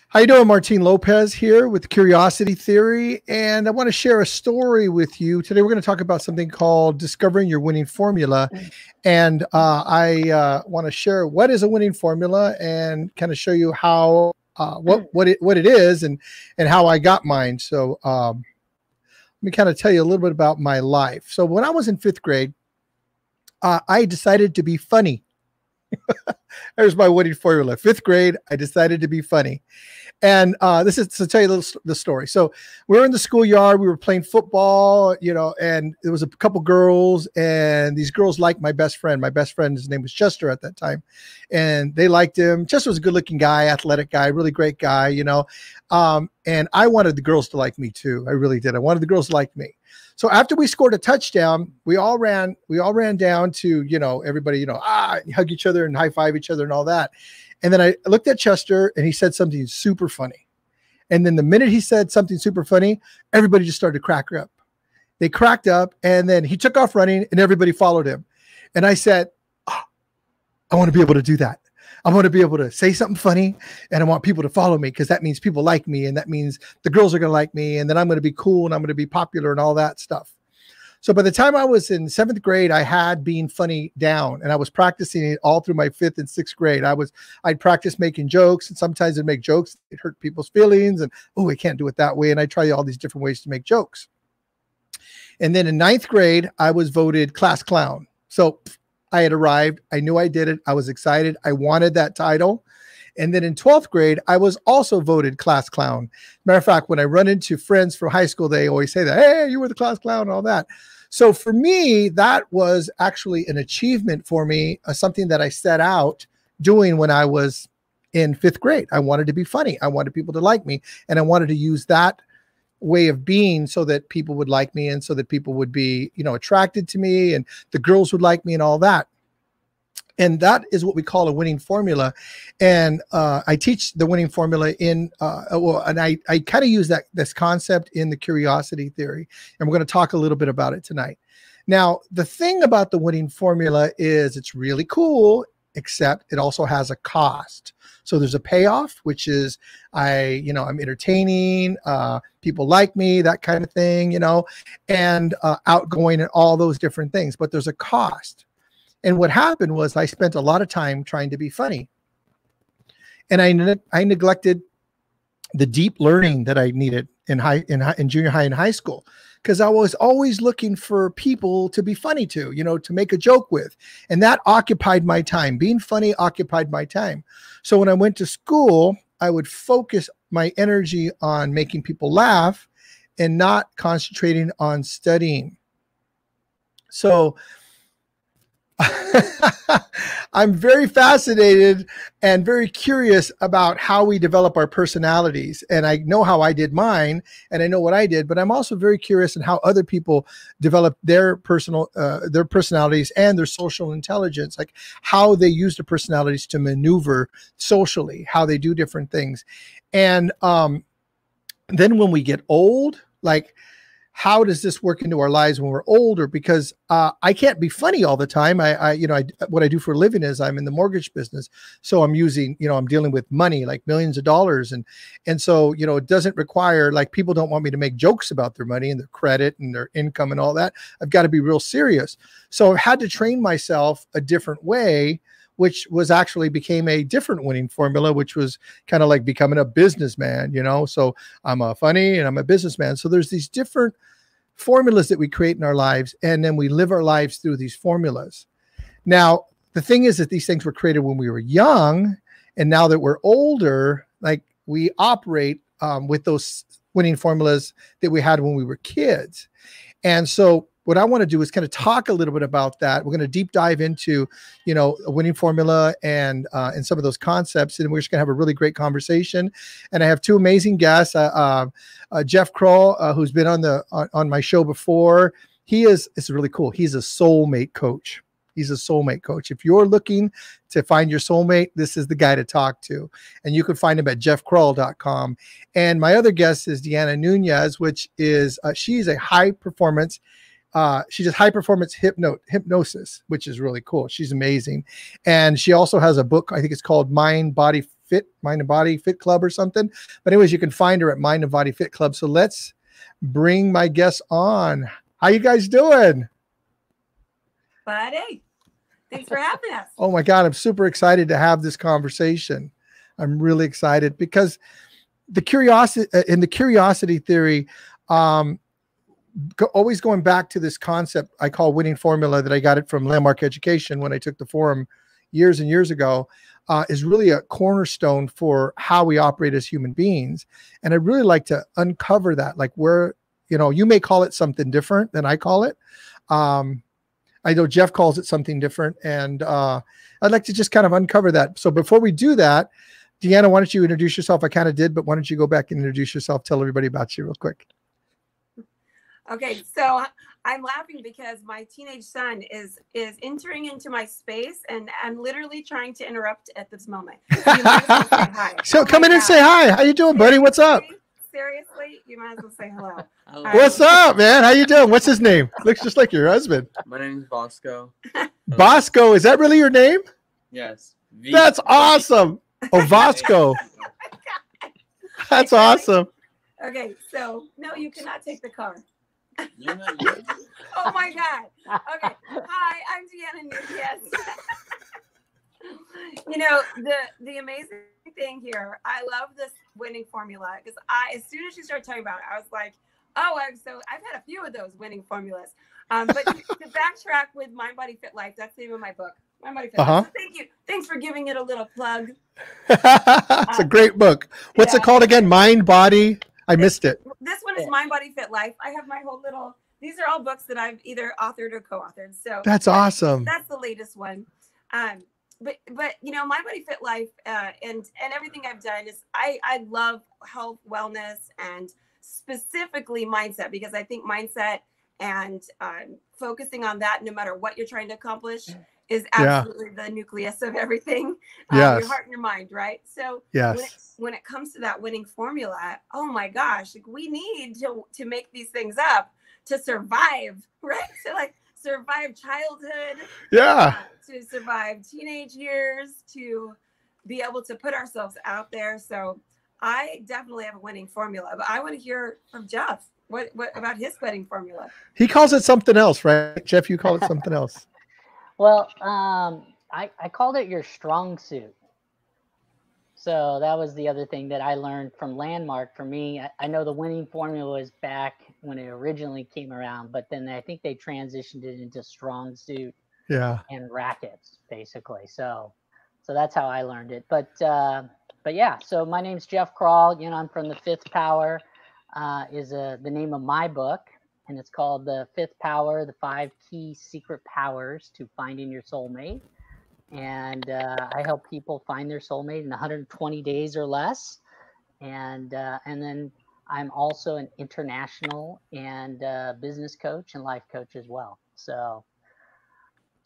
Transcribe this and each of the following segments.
How you doing? Martin Lopez here with Curiosity Theory, and I want to share a story with you. Today we're going to talk about something called discovering your winning formula, and I want to share what is a winning formula and kind of show you how what it is and how I got mine. So let me kind of tell you a little bit about my life. So when I was in 5th grade, I decided to be funny. There's my winning formula. 5th grade, I decided to be funny. And this is to tell you the story. So we were in the schoolyard, we were playing football, you know, and there was a couple girls, and these girls liked my best friend. My best friend, his name was Chester at that time, and they liked him. Chester was a good looking guy, athletic guy, really great guy, you know. And I wanted the girls to like me too. I really did. I wanted the girls to like me. So after we scored a touchdown, we all ran down to, you know, everybody, you know, hug each other and high five each other and all that. And then I looked at Chester and he said something super funny. And then the minute he said something super funny, everybody just started to crack up. They cracked up, and then he took off running and everybody followed him. And I said, oh, I want to be able to do that. I want to be able to say something funny, and I want people to follow me, because that means people like me, and that means the girls are going to like me, and then I'm going to be cool and I'm going to be popular and all that stuff. So by the time I was in 7th grade, I had being funny down, and I was practicing it all through my 5th and 6th grade. I'd practice making jokes, and sometimes I'd make jokes. It hurt people's feelings, and, oh, I can't do it that way. And I try all these different ways to make jokes. And then in 9th grade, I was voted class clown. So I had arrived. I knew I did it. I was excited. I wanted that title. And then in 12th grade, I was also voted class clown. Matter of fact, when I run into friends from high school, they always say that, hey, you were the class clown and all that. So for me, that was actually an achievement for me, something that I set out doing when I was in 5th grade. I wanted to be funny. I wanted people to like me, and I wanted to use that way of being so that people would like me, and so that people would be, you know, attracted to me, and the girls would like me and all that. And that is what we call a winning formula. And I teach the winning formula in, and I kind of use this concept in the curiosity theory. And we're going to talk a little bit about it tonight. Now, the thing about the winning formula is it's really cool, except it also has a cost. So there's a payoff, which is I'm entertaining, people like me, that kind of thing, you know, and outgoing and all those different things. But there's a cost. And what happened was I spent a lot of time trying to be funny, and I neglected the deep learning that I needed in junior high and high school, because I was always looking for people to be funny to, you know, to make a joke with, and that occupied my time. Being funny occupied my time. So when I went to school, I would focus my energy on making people laugh and not concentrating on studying. So I'm very fascinated and very curious about how we develop our personalities. And I know how I did mine, and I know what I did, but I'm also very curious in how other people develop their personalities and their social intelligence, like how they use their personalities to maneuver socially, how they do different things. And then when we get old, like, how does this work into our lives when we're older? Because I can't be funny all the time. What I do for a living is I'm in the mortgage business. So I'm dealing with money, like millions of dollars. And so, you know, it doesn't require, like, people don't want me to make jokes about their money and their credit and their income and all that. I've got to be real serious. So I've had to train myself a different way, which was actually became a different winning formula, which was kind of like becoming a businessman, you know? So I'm a funny and I'm a businessman. So there's these different formulas that we create in our lives, and then we live our lives through these formulas. Now, the thing is that these things were created when we were young, and now that we're older, like, we operate with those winning formulas that we had when we were kids. And so what I want to do is kind of talk a little bit about that. We're going to deep dive into, you know, a winning formula and some of those concepts. And we're just going to have a really great conversation. And I have two amazing guests, Jeff Kroll, who's been on my show before. It's really cool. He's a soulmate coach. He's a soulmate coach. If you're looking to find your soulmate, this is the guy to talk to. And you can find him at jeffkroll.com. And my other guest is Deanna Nunez, which is, she's a high performance she does high performance hypnosis, which is really cool. She's amazing. And she also has a book, I think it's called Mind, Body, Fit, Mind and Body Fit Club or something. But anyways, you can find her at Mind and Body Fit Club. So let's bring my guests on. How you guys doing? Buddy, thanks for having us. Oh my God, I'm super excited to have this conversation. I'm really excited because the curiosity theory, always going back to this concept I call winning formula, that I got it from Landmark Education when I took the forum years and years ago, is really a cornerstone for how we operate as human beings. And I'd really like to uncover that, like where, you may call it something different than I call it. I know Jeff calls it something different, and I'd like to just kind of uncover that. So before we do that, Deanna, why don't you introduce yourself? I kind of did, but why don't you go back and introduce yourself? Tell everybody about you real quick. Okay, so I'm laughing because my teenage son is entering into my space, and I'm literally trying to interrupt at this moment. So you might as well say hi. So come in and say hi. How you doing, buddy? What's up? Seriously, you might as well say hello. What's up, man? How you doing? What's his name? Looks just like your husband. My name is Bosco. Bosco, is that really your name? Yes. That's awesome. Oh, Vasco. That's awesome. Okay, so no, you cannot take the car. You're not Oh my God. Okay. Hi, I'm Deanna. Yes. The amazing thing here, I love this winning formula, because as soon as you start talking about it, I was like, oh, I've had a few of those winning formulas. But to backtrack with Mind, Body, Fit Life, that's the name of my book. Mind, Body, Fit Life. So thank you. Thanks for giving it a little plug. It's a great book. What's it called again? Mind, Body. I missed it. This one is Mind, Body, Fit Life. I have my whole little, these are all books that I've either authored or co-authored. So that's awesome. That's the latest one. But Mind, Body, Fit Life, and everything I've done is I love health, wellness, and specifically mindset, because I think mindset and focusing on that, no matter what you're trying to accomplish, is absolutely the nucleus of everything. Your heart and your mind, right? So when it comes to that winning formula, oh my gosh, like we need to make these things up to survive, right? So like survive childhood, to survive teenage years, to be able to put ourselves out there. So I definitely have a winning formula, but I want to hear from Jeff. What about his winning formula? He calls it something else, right? Jeff, you call it something else. Well, I called it your strong suit. So that was the other thing that I learned from Landmark. For me, I know the winning formula is back when it originally came around, but then I think they transitioned it into strong suit and rackets, basically. So that's how I learned it. But yeah, so my name's Jeff Crawl. I'm from the Fifth Power, is the name of my book. And it's called The Fifth Power, the 5 Key Secret Powers to Finding Your Soulmate. And I help people find their soulmate in 120 days or less. And then I'm also an international and business coach and life coach as well. So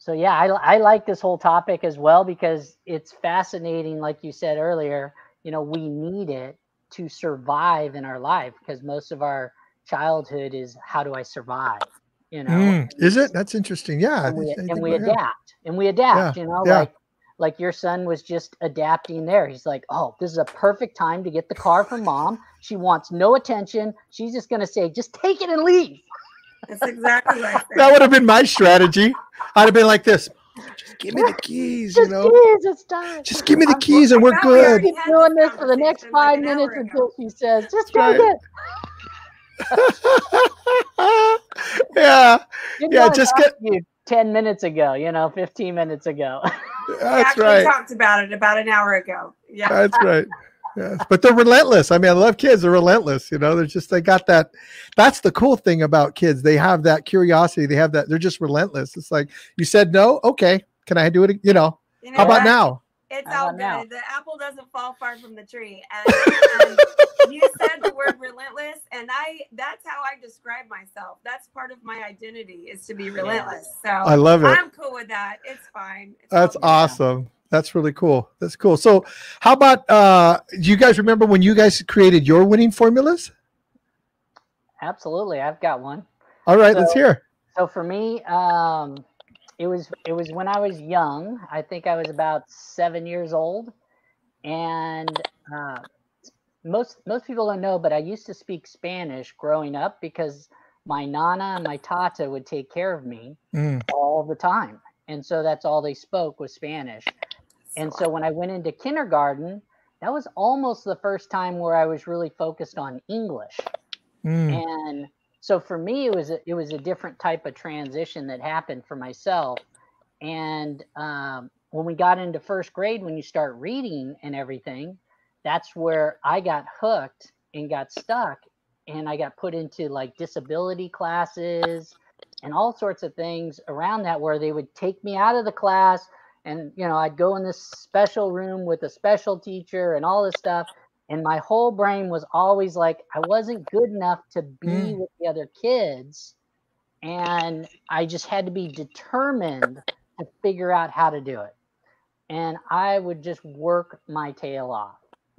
yeah, I like this whole topic as well, because it's fascinating. Like you said earlier, we need it to survive in our life, because most of our childhood is, how do I survive? Is it? That's interesting. Yeah. And we adapt, like your son was just adapting there. He's like, oh, this is a perfect time to get the car from mom. She wants no attention. She's just going to say, just take it and leave. That's exactly right. That would have been my strategy. I'd have been like this. Just give me the keys, keys, it's time. Just give me the keys and we're good. Keep doing this for the next 5 minutes until she says, just take it. Just get you 10 minutes ago, 15 minutes ago. That's right. We talked about it about an hour ago. Yeah, that's right. Yes, but they're relentless. I mean, I love kids. They're relentless. They got that. That's the cool thing about kids. They have that curiosity. They have that. They're just relentless. It's like, you said no. Okay. Can I do it? How about now? It's all good. The apple doesn't fall far from the tree. And you said the word relentless, and that's how I describe myself. That's part of my identity, is to be relentless. So I love it. I'm cool with that. It's fine. That's awesome. That's really cool. That's cool. So how about, do you guys remember when you guys created your winning formulas? Absolutely. I've got one. All right, let's hear. So for me, it was when I was young. I think I was about 7 years old, And most people don't know, but I used to speak Spanish growing up because my nana and my tata would take care of me all the time. And so that's all they spoke was Spanish. And so when I went into kindergarten, that was almost the first time where I was really focused on English. And so for me, it was a different type of transition that happened for myself. And when we got into first grade, when you start reading and everything, that's where I got hooked and got stuck. And I got put into like disability classes and all sorts of things around that, where they would take me out of the class and, you know, I'd go in this special room with a special teacher and all this stuff. And my whole brain was always like, I wasn't good enough to be with the other kids. And I just had to be determined to figure out how to do it. And I would just work my tail off.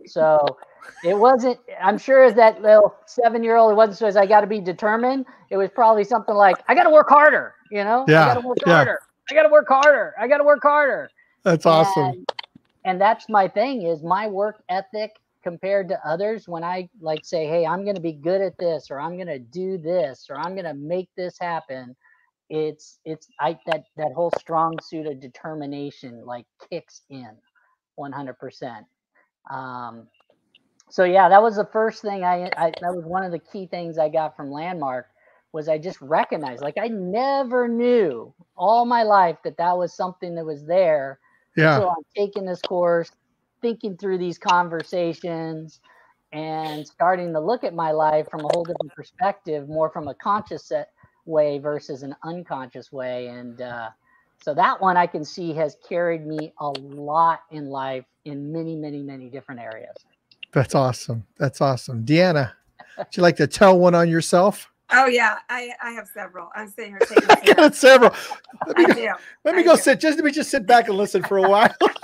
So it wasn't, I'm sure as that little 7-year-old, it wasn't so as I got to be determined. It was probably something like, I got to work harder, you know? Yeah. I got to work harder. I got to work harder. I got to work harder. That's awesome. And that's my thing, is my work ethic compared to others. When I like say, hey, I'm going to be good at this, or I'm going to do this, or I'm going to make this happen. That whole strong suit of determination like kicks in 100%. So yeah, that was the first thing that was one of the key things I got from Landmark, was I just recognized, like, I never knew all my life that was something that was there. Yeah. So I'm taking this course, thinking through these conversations, and starting to look at my life from a whole different perspective, more from a conscious way versus an unconscious way. And so that one I can see has carried me a lot in life in many, many, many different areas. That's awesome. That's awesome. Deanna, would you like to tell one on yourself? Oh yeah, I have several. I'm sitting here taking I got several. Let me go sit. Let me just sit back and listen for a while. Well,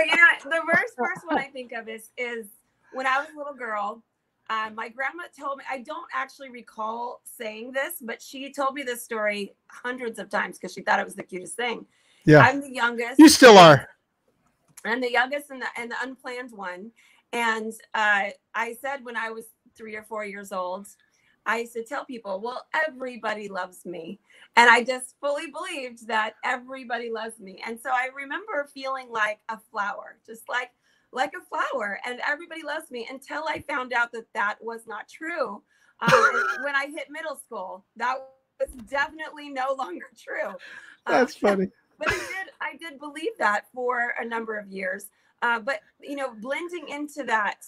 you know, the first one I think of is when I was a little girl. My grandma told me, I don't actually recall saying this, but she told me this story hundreds of times because she thought it was the cutest thing. Yeah. I'm the youngest. You still are. I'm the youngest and the unplanned one. And I said when I was 3 or 4 years old, I used to tell people, well, everybody loves me. And I just fully believed that everybody loves me. And so I remember feeling like a flower, just like a flower, and everybody loves me, until I found out that was not true. When I hit middle school, that was definitely no longer true. That's funny. But I did believe that for a number of years. But, you know, blending into that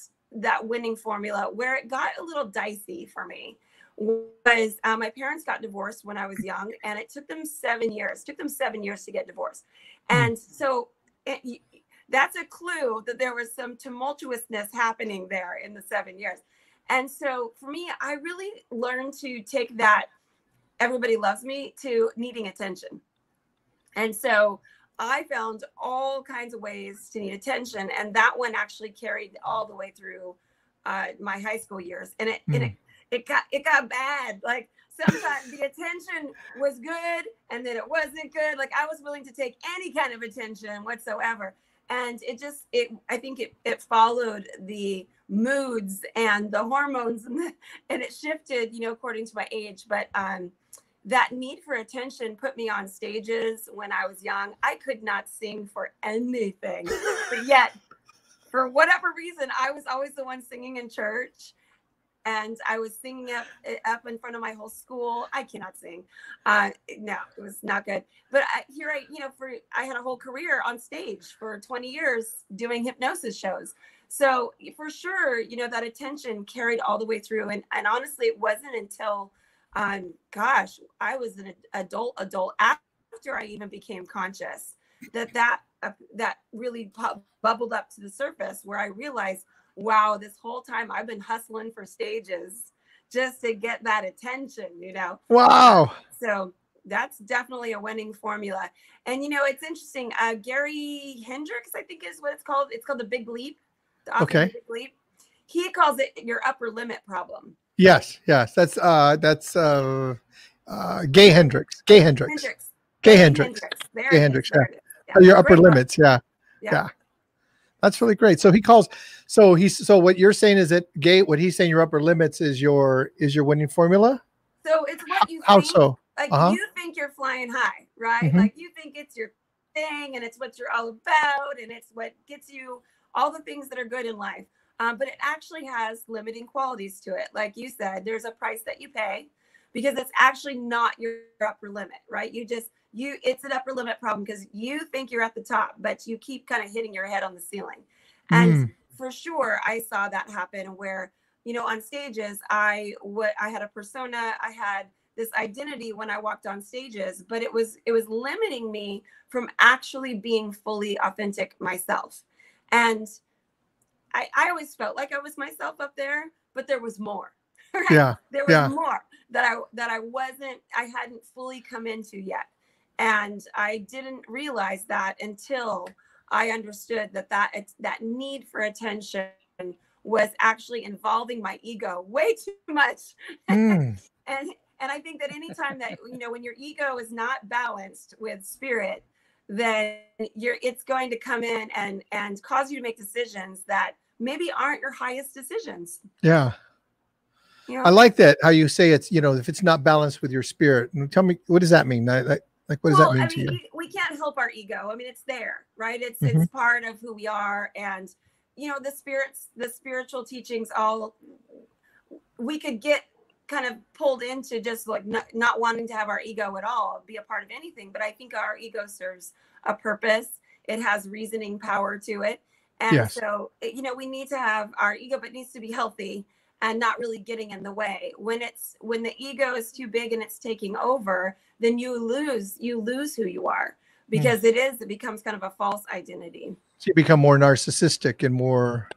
winning formula, where it got a little dicey for me, was my parents got divorced when I was young, and it took them 7 years. It took them 7 years to get divorced. And so that's a clue that there was some tumultuousness happening there in the 7 years. And so for me, I really learned to take that everybody loves me to needing attention. And so I found all kinds of ways to need attention. And that one actually carried all the way through my high school years. And it got bad. Like, sometimes the attention was good and then it wasn't good. Like, I was willing to take any kind of attention whatsoever. And I think it followed the moods and the hormones, and it shifted, you know, according to my age. But that need for attention put me on stages when I was young. I could not sing for anything, but yet, for whatever reason, I was always the one singing in church. And I was singing up in front of my whole school. I cannot sing. No, it was not good. But I had a whole career on stage for 20 years doing hypnosis shows. So for sure, you know, that attention carried all the way through. And honestly, it wasn't until, I was an adult after I even became conscious that really bubbled up to the surface, where I realized, wow, this whole time I've been hustling for stages just to get that attention, you know? Wow. So that's definitely a winning formula. And, you know, it's interesting. Gary Hendricks, I think is what it's called. It's called the Big Leap. The author of the Big Leap. He calls it your upper limit problem. Yes. That's Gay Hendricks. Gay Hendricks. Yeah. Oh, your upper limits. Yeah. That's really great. So he calls, so what you're saying is that gate, what he's saying your upper limits is your winning formula? So it's what you How think. so? Like you think you're flying high, right? Mhm. Like you think it's your thing and it's what you're all about and it's what gets you all the things that are good in life. But it actually has limiting qualities to it. Like you said, there's a price that you pay because it's actually not your upper limit, right? It's an upper limit problem because you think you're at the top, but you keep kind of hitting your head on the ceiling. And for sure, I saw that happen where, on stages, I had a persona, I had this identity when I walked on stages, but it was limiting me from actually being fully authentic myself. And I always felt like I was myself up there, but there was more. Right? Yeah. There was more that I hadn't fully come into yet. And I didn't realize that until I understood that need for attention was actually involving my ego way too much. And I think that anytime that, when your ego is not balanced with spirit, then it's going to come in and cause you to make decisions that maybe aren't your highest decisions. Yeah. I like that. How you say it's, if it's not balanced with your spirit. Tell me, what does that mean? Like, what does that mean to you? We can't help our ego. I mean, it's there, right? It's part of who we are. And, the spiritual teachings, we could get kind of pulled into just like not wanting to have our ego at all, be a part of anything. But I think our ego serves a purpose. It has reasoning power to it. And so, we need to have our ego, but it needs to be healthy and not really getting in the way. When the ego is too big and it's taking over, then you lose who you are because it becomes kind of a false identity. So you become more narcissistic and more,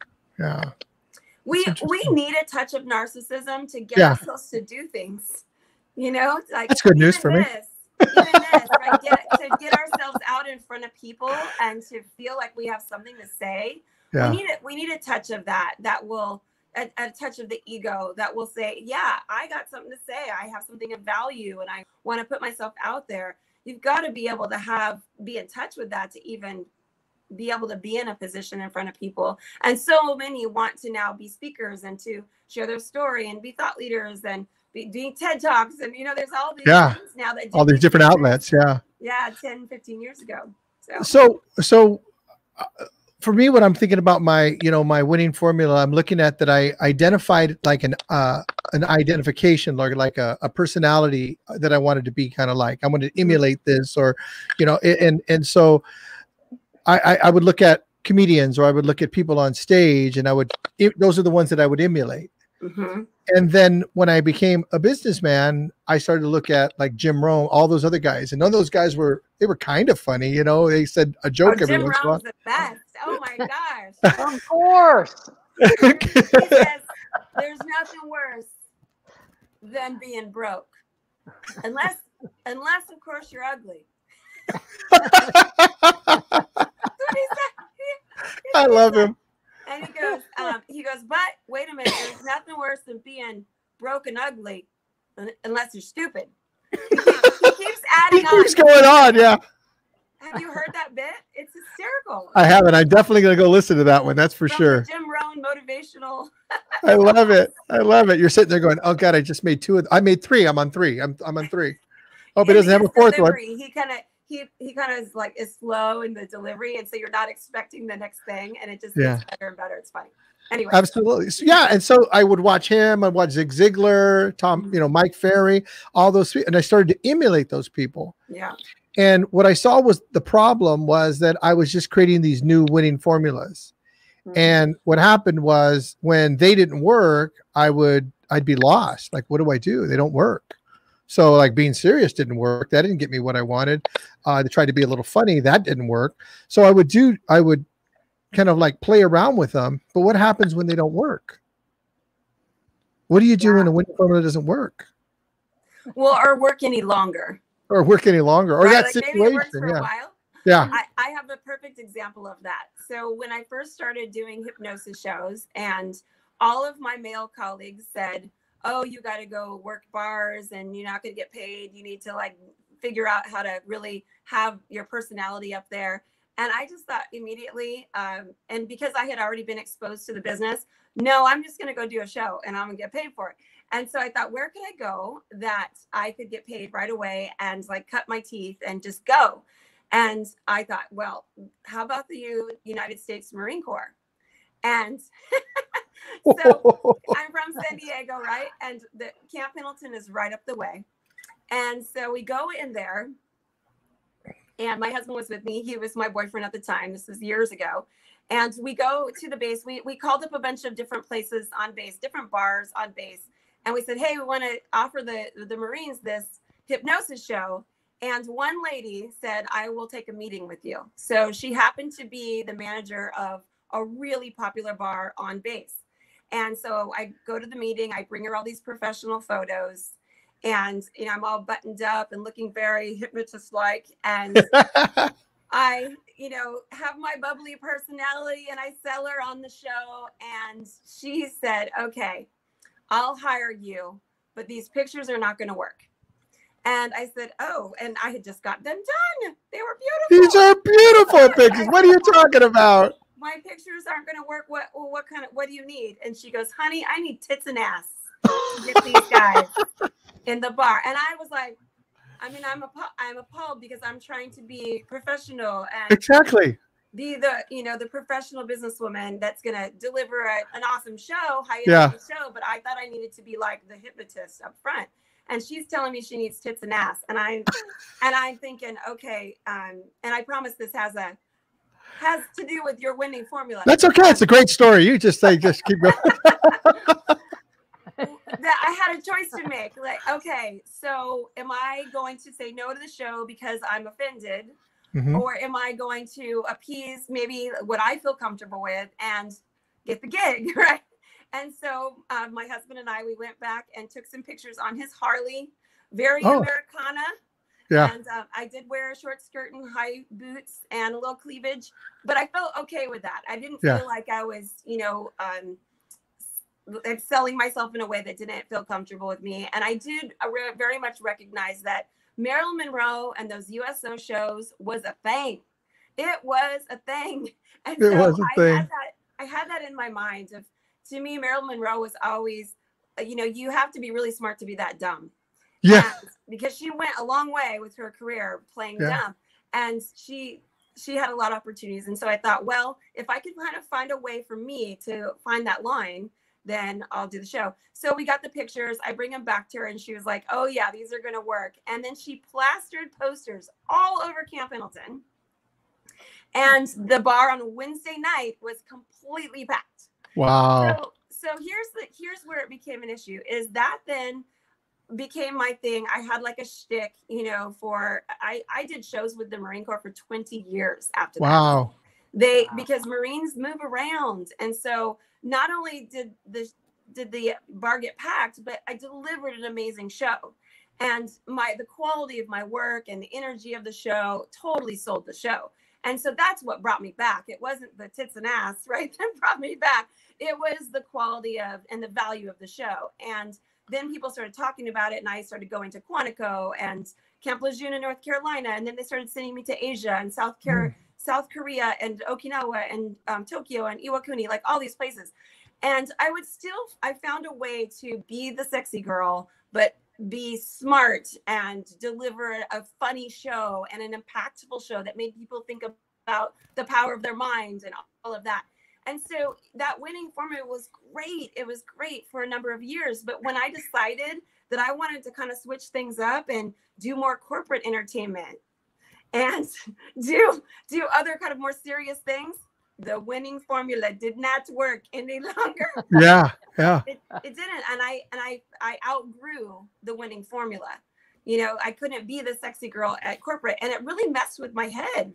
We need a touch of narcissism to get ourselves to do things, like that's good news for me. Even this, right? To get ourselves out in front of people and to feel like we have something to say. Yeah. We need a touch of that will a touch of the ego that will say, yeah, I got something to say. I have something of value and I want to put myself out there. You've got to be able to be in touch with that to even be able to be in a position in front of people. And so many want to now be speakers and to share their story and be thought leaders and be doing TED Talks. And, there's all these things now that all these different outlets. Yeah. Yeah. 10, 15 years ago. So for me, when I'm thinking about my, my winning formula, I'm looking at that I identified like an identification, like a personality that I wanted to be kind of like. I wanted to emulate this, or, and so I would look at comedians, or I would look at people on stage, and those are the ones that I would emulate. And then when I became a businessman, I started to look at like Jim Rohn, all those other guys, and none of those guys were kind of funny. They said a joke every once in a while. Jim Rohn's the best. Oh my gosh. Of course. He says, there's nothing worse than being broke. Unless of course you're ugly. That's what he said. I love him. And he goes, but wait a minute, there's nothing worse than being broke and ugly unless you're stupid. He keeps adding on. He keeps going on, yeah. Have you heard that bit? It's hysterical. I haven't. I'm definitely going to go listen to that one. That's for sure. Jim Rohn motivational. I love it. I love it. You're sitting there going, oh God, I just made two. I made three. I'm on three. I'm on three. Oh, but he doesn't have a fourth delivery, one. He kind of is slow in the delivery. And so you're not expecting the next thing. And it just gets better and better. It's funny. Anyway. Absolutely. So, yeah. And so I would watch him. I'd watch Zig Ziglar, Tom, Mike Ferry, all those. And I started to emulate those people. Yeah. And what I saw was the problem was that I was just creating these new winning formulas. And what happened was when they didn't work, I'd be lost. Like, what do I do? They don't work. So like being serious didn't work. That didn't get me what I wanted. To try to be a little funny, that didn't work. So I would kind of like play around with them. But what happens when they don't work? What do you do when a winning formula doesn't work? Well, or work any longer. Or work any longer. Or right? that like situation. Maybe it works for a while. Yeah. I have a perfect example of that. So when I first started doing hypnosis shows, and all of my male colleagues said, oh, you got to go work bars and you're not going to get paid. You need to like figure out how to really have your personality up there. And I just thought immediately, and because I had already been exposed to the business, no, I'm just going to go do a show and I'm going to get paid for it. And so I thought, where could I go that I could get paid right away and like cut my teeth and just go? And I thought, well, how about the United States Marine Corps? And so I'm from San Diego, right? And the Camp Pendleton is right up the way. And so we go in there, and my husband was with me. He was my boyfriend at the time. This was years ago. And we go to the base. We called up a bunch of different places on base, different bars on base. And we said, hey, we want to offer the Marines this hypnosis show. And one lady said, I will take a meeting with you. So she happened to be the manager of a really popular bar on base. And so I go to the meeting, I bring her all these professional photos, and I'm all buttoned up and looking very hypnotist-like. And I, have my bubbly personality, and I sell her on the show. And she said, okay, I'll hire you, but these pictures are not going to work. And I said, oh, and I had just got them done. They were beautiful. These are beautiful pictures. What are you talking about? My pictures aren't going to work. What do you need? And she goes, honey, I need tits and ass to get these guys in the bar. And I was like, I'm appalled because I'm trying to be professional and exactly be the professional businesswoman that's going to deliver an awesome show, high-end show. But I thought I needed to be like the hypnotist up front. And she's telling me she needs tits and ass. And I'm thinking, okay. And I promise this has to do with your winning formula. That's okay. It's a great story. You just keep going. That I had a choice to make. Like, okay, so am I going to say no to the show because I'm offended? Mm-hmm. Or am I going to appease maybe what I feel comfortable with and get the gig, right? And so my husband and I, we went back and took some pictures on his Harley, very Americana. Yeah. And I did wear a short skirt and high boots and a little cleavage, but I felt okay with that. I didn't feel like I was, selling myself in a way that didn't feel comfortable with me. And I did very much recognize that Marilyn Monroe and those USO shows was a thing. It was a thing. And I had that in my mind. To me, Marilyn Monroe was always, you have to be really smart to be that dumb. Yeah. And because she went a long way with her career playing dumb, and she had a lot of opportunities. And so I thought, well, if I could kind of find a way for me to find that line, then I'll do the show. So we got the pictures. I bring them back to her, and she was like, oh yeah, these are going to work. And then she plastered posters all over Camp Pendleton. And the bar on a Wednesday night was completely packed. Wow. So here's where it became an issue, is that then became my thing. I had like a shtick, I did shows with the Marine Corps for 20 years after that. Wow. Because Marines move around. And so not only did the bar get packed, but I delivered an amazing show. And the quality of my work and the energy of the show totally sold the show. And so that's what brought me back. It wasn't the tits and ass, right, that brought me back. It was the quality of and the value of the show. And then people started talking about it, and I started going to Quantico and Camp Lejeune in North Carolina. And then they started sending me to Asia and South Korea and Okinawa and Tokyo and Iwakuni, like all these places. And I found a way to be the sexy girl, but be smart and deliver a funny show and an impactful show that made people think about the power of their mind and all of that. And so that winning formula was great. It was great for a number of years. But when I decided that I wanted to kind of switch things up and do more corporate entertainment and do other kind of more serious things, the winning formula did not work any longer. Yeah. It didn't. And I outgrew the winning formula. I couldn't be the sexy girl at corporate, and it really messed with my head,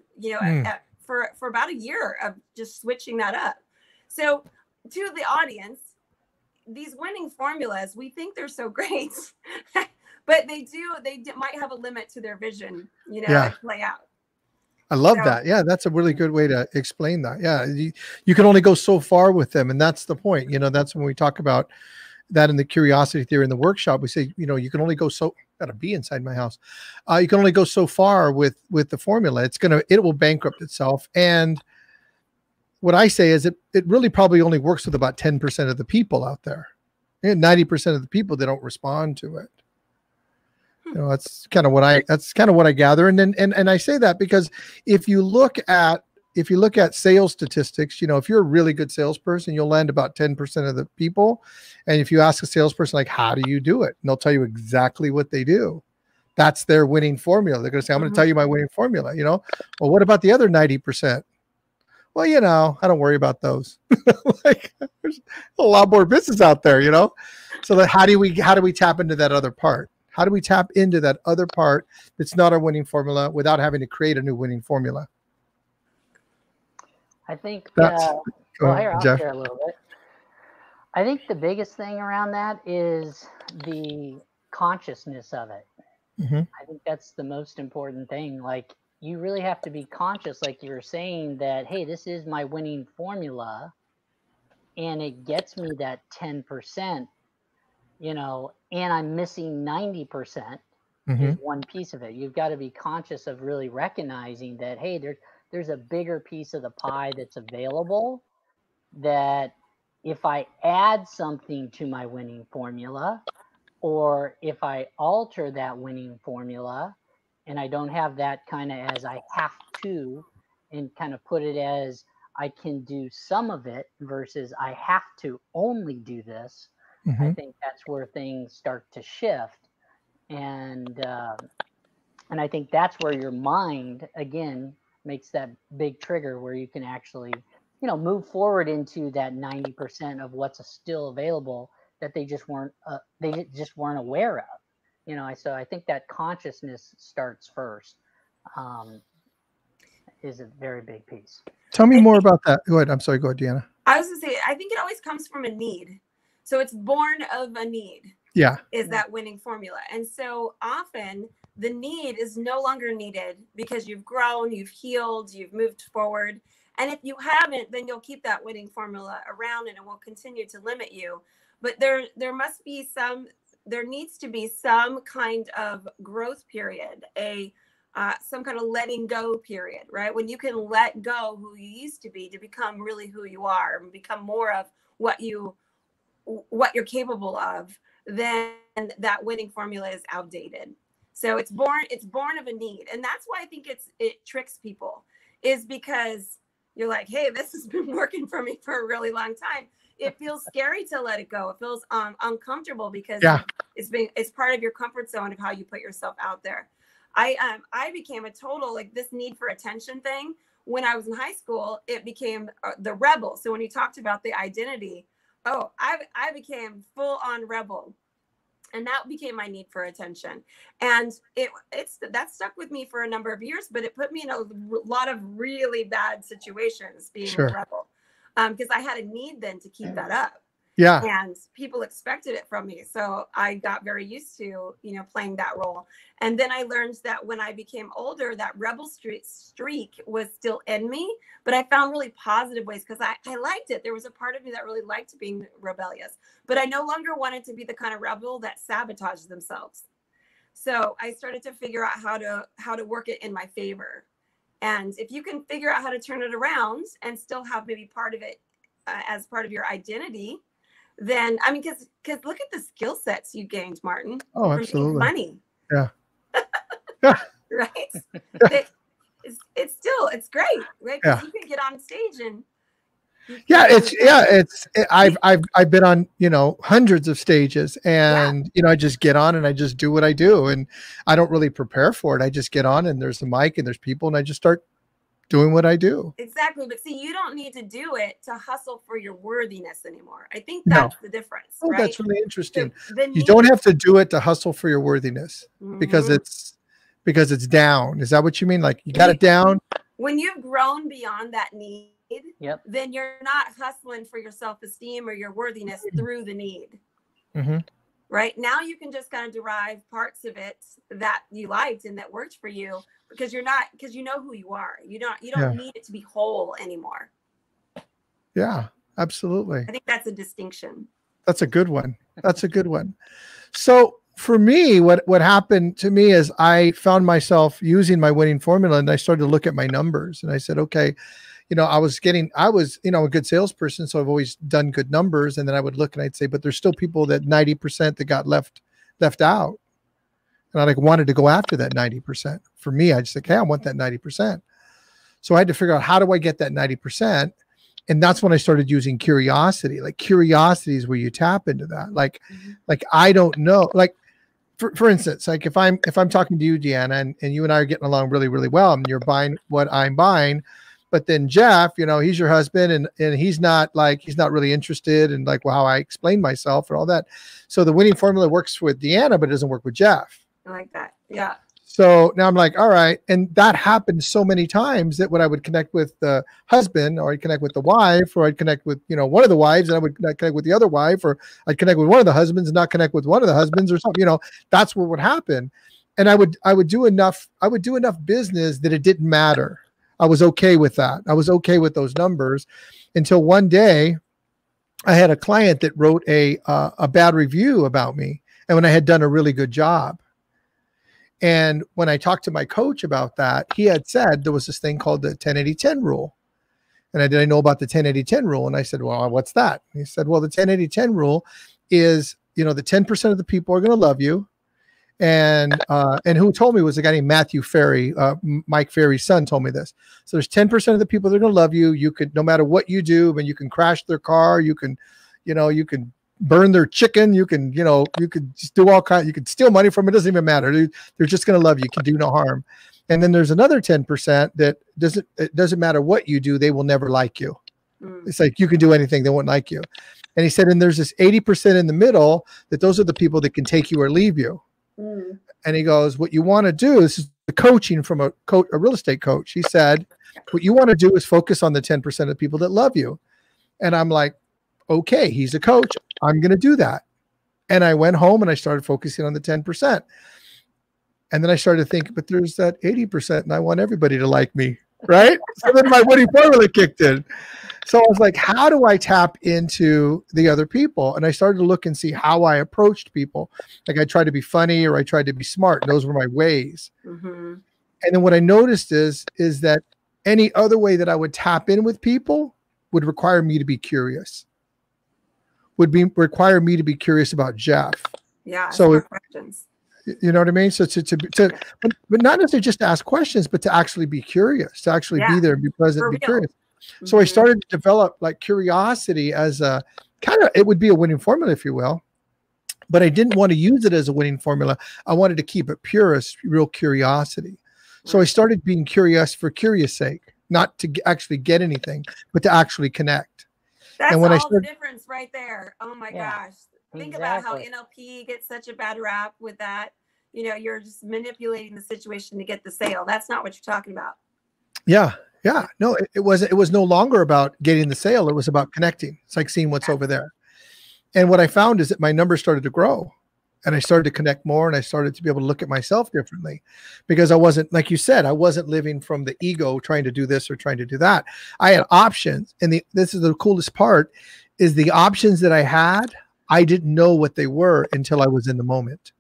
for about a year of just switching that up. So to the audience, these winning formulas, we think they're so great, but they might have a limit to their vision, to play out. I love that. Yeah, that's a really good way to explain that. Yeah, you can only go so far with them, and that's the point. That's when we talk about that in the curiosity theory in the workshop, we say, you know, you can only go so, got a bee inside my house. You can only go so far with the formula. It will bankrupt itself. And what I say is it really probably only works with about 10% of the people out there. And 90% of the people, they don't respond to it. You know, that's kind of what I gather. And then, and I say that because if you look at sales statistics, you know, if you're a really good salesperson, you'll land about 10% of the people. And if you ask a salesperson, like, how do you do it? And they'll tell you exactly what they do. That's their winning formula. They're going to say, I'm going to tell you my winning formula, you know? Well, what about the other 90%? Well, you know, I don't worry about those. Like, there's a lot more business out there, you know? So that how do we tap into that other part? How do we tap into that other part that's not our winning formula without having to create a new winning formula? I think I'll share a little bit. I think the biggest thing around that is the consciousness of it. I think that's the most important thing. Like, you really have to be conscious, like you were saying, that, hey, this is my winning formula and it gets me that 10%, you know, and I'm missing 90% is one piece of it. You've got to be conscious of really recognizing that, hey, there's a bigger piece of the pie that's available, that if I add something to my winning formula, or if I alter that winning formula, and I don't have that kind of as I have to, and kind of put it as I can do some of it versus I have to only do this, I think that's where things start to shift. And I think that's where your mind, again, makes that big trigger where you can actually, you know, move forward into that 90% of what's still available that they just weren't aware of. You know, so I think that consciousness starts first, is a very big piece. Tell me more about that. Go ahead. I'm sorry. Go ahead, Deanna. I was going to say, I think it always comes from a need. So it's born of a need. Yeah. Is that winning formula. And so often the need is no longer needed because you've grown, you've healed, you've moved forward. And if you haven't, then you'll keep that winning formula around and it will continue to limit you. But there needs to be some kind of growth period, some kind of letting go period, right? When you can let go who you used to be to become really who you are and become more of what you're capable of, then that winning formula is outdated. So it's born of a need. And that's why I think it tricks people, is because you're like, hey, this has been working for me for a really long time. It feels scary to let it go. It feels uncomfortable because it's part of your comfort zone of how you put yourself out there. I became a total, like, this need for attention thing. When I was in high school, it became the rebel. So when you talked about the identity, I became full on rebel. And that became my need for attention. And that stuck with me for a number of years, but it put me in a lot of really bad situations being a rebel. Because I had a need then to keep that up. Yeah. And people expected it from me. So I got very used to, you know, playing that role. And then I learned that when I became older, that rebel streak was still in me, but I found really positive ways because I liked it. There was a part of me that really liked being rebellious, but I no longer wanted to be the kind of rebel that sabotaged themselves. So I started to figure out how to work it in my favor. And if you can figure out how to turn it around and still have maybe part of it as part of your identity, then, I mean, because look at the skill sets you gained, Martin. Oh, absolutely. Money. Yeah. Right? It's great, right? Because you can get on stage and I've been on, you know, hundreds of stages, and you know, I just get on and I just do what I do, and I don't really prepare for it. I just get on and there's a mic and there's people and I just start doing what I do. Exactly. But see, you don't need to do it to hustle for your worthiness anymore. I think that's the difference. Oh, right? That's really interesting. You don't have to do it to hustle for your worthiness because it's down. Is that what you mean? Like, you got it down? When you've grown beyond that need, then you're not hustling for your self-esteem or your worthiness through the need. Right now, you can just kind of derive parts of it that you liked and that worked for you because you know who you are. You don't need it to be whole anymore. Yeah, absolutely. I think that's a distinction. That's a good one. That's a good one. So for me, what happened to me is I found myself using my winning formula, and I started to look at my numbers, and I said, okay, I was, a good salesperson. So I've always done good numbers. And then I would look and I'd say, but there's still people that 90% that got left out. And I wanted to go after that 90%. For me, I just like, hey, I want that 90%. So I had to figure out, how do I get that 90%? And that's when I started using curiosity. Like, curiosity is where you tap into that. Like I don't know. Like, for instance, like if I'm talking to you, Deanna, and you and I are getting along really, really well, and you're buying what I'm buying, but then Jeff, he's your husband, and he's not really interested in how I explain myself and all that. So the winning formula works with Deanna, but it doesn't work with Jeff. I like that. Yeah. So now I'm like, all right. And that happened so many times that when I would connect with the husband, or I'd connect with the wife, or I'd connect with, one of the wives, and I would not connect with the other wife, or I'd connect with one of the husbands and not connect with one of the husbands, or something, that's what would happen. And I would do enough business that it didn't matter. I was okay with that. I was okay with those numbers until one day I had a client that wrote a bad review about me, and when I had done a really good job. And when I talked to my coach about that, he had said there was this thing called the 10-80-10 rule. And I didn't know about the 10-80-10 rule. And I said, well, what's that? And he said, well, the 10-80-10 rule is, the 10% of the people are going to love you. And who told me was a guy named Matthew Ferry, Mike Ferry's son told me this. So there's 10% of the people that are going to love you. You could, no matter what you do, you can crash their car. You can burn their chicken. You can just do all kinds. You can steal money from it. Doesn't even matter. They're just going to love you. You can do no harm. And then there's another 10% that it doesn't matter what you do. They will never like you. It's like, you can do anything. They won't like you. And he said, and there's this 80% in the middle that those are the people that can take you or leave you. And he goes, what you want to do, this is the coaching from a real estate coach. He said, what you want to do is focus on the 10% of people that love you. And I'm like, okay, he's a coach. I'm going to do that. And I went home and I started focusing on the 10%. And then I started thinking, but there's that 80% and I want everybody to like me. Right. So then my winning formula kicked in. So I was like, how do I tap into the other people? And I started to look and see how I approached people. Like, I tried to be funny, or I tried to be smart. Those were my ways. And then what I noticed is that any other way that I would tap in with people would require me to be curious. Require me to be curious about Jeff. Yeah. So questions. You know what I mean? So but not necessarily just to ask questions, but to actually be curious, to actually be there and be present, and be curious. So I started to develop curiosity as a kind of, it would be a winning formula, if you will, but I didn't want to use it as a winning formula. I wanted to keep it pure as real curiosity. So I started being curious for curious sake, not to actually get anything, but to actually connect. That's all the difference right there. Oh my gosh. Think about how NLP gets such a bad rap with that. You're just manipulating the situation to get the sale. That's not what you're talking about. Yeah. Yeah. No, it was no longer about getting the sale. It was about connecting. It's like seeing what's over there. And what I found is that my numbers started to grow, and I started to connect more, and I started to be able to look at myself differently, because I wasn't, like you said, I wasn't living from the ego trying to do this or trying to do that. I had options. And this is the coolest part, is the options that I had, I didn't know what they were until I was in the moment.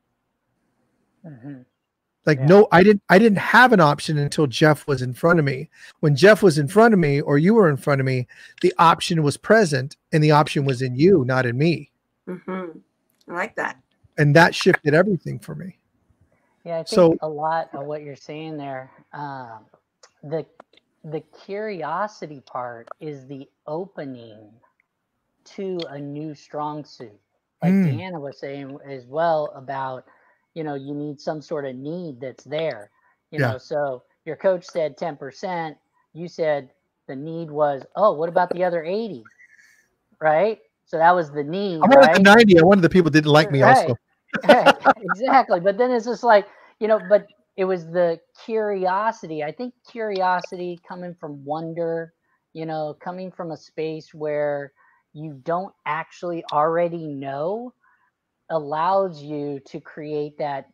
No, I didn't have an option until Jeff was in front of me. When Jeff was in front of me, or you were in front of me, the option was present, and the option was in you, not in me. I like that. And that shifted everything for me. Yeah, I think a lot of what you're saying there, the curiosity part is the opening to a new strong suit. Like Deanna was saying as well about, you need some sort of need that's there, so your coach said 10%, you said the need was, oh, what about the other 80? Right. So that was the need. I wanted the 90. I wanted the people that didn't like me also. Exactly. But then it's just like, but it was the curiosity. I think curiosity coming from wonder, coming from a space where you don't actually already know, allows you to create that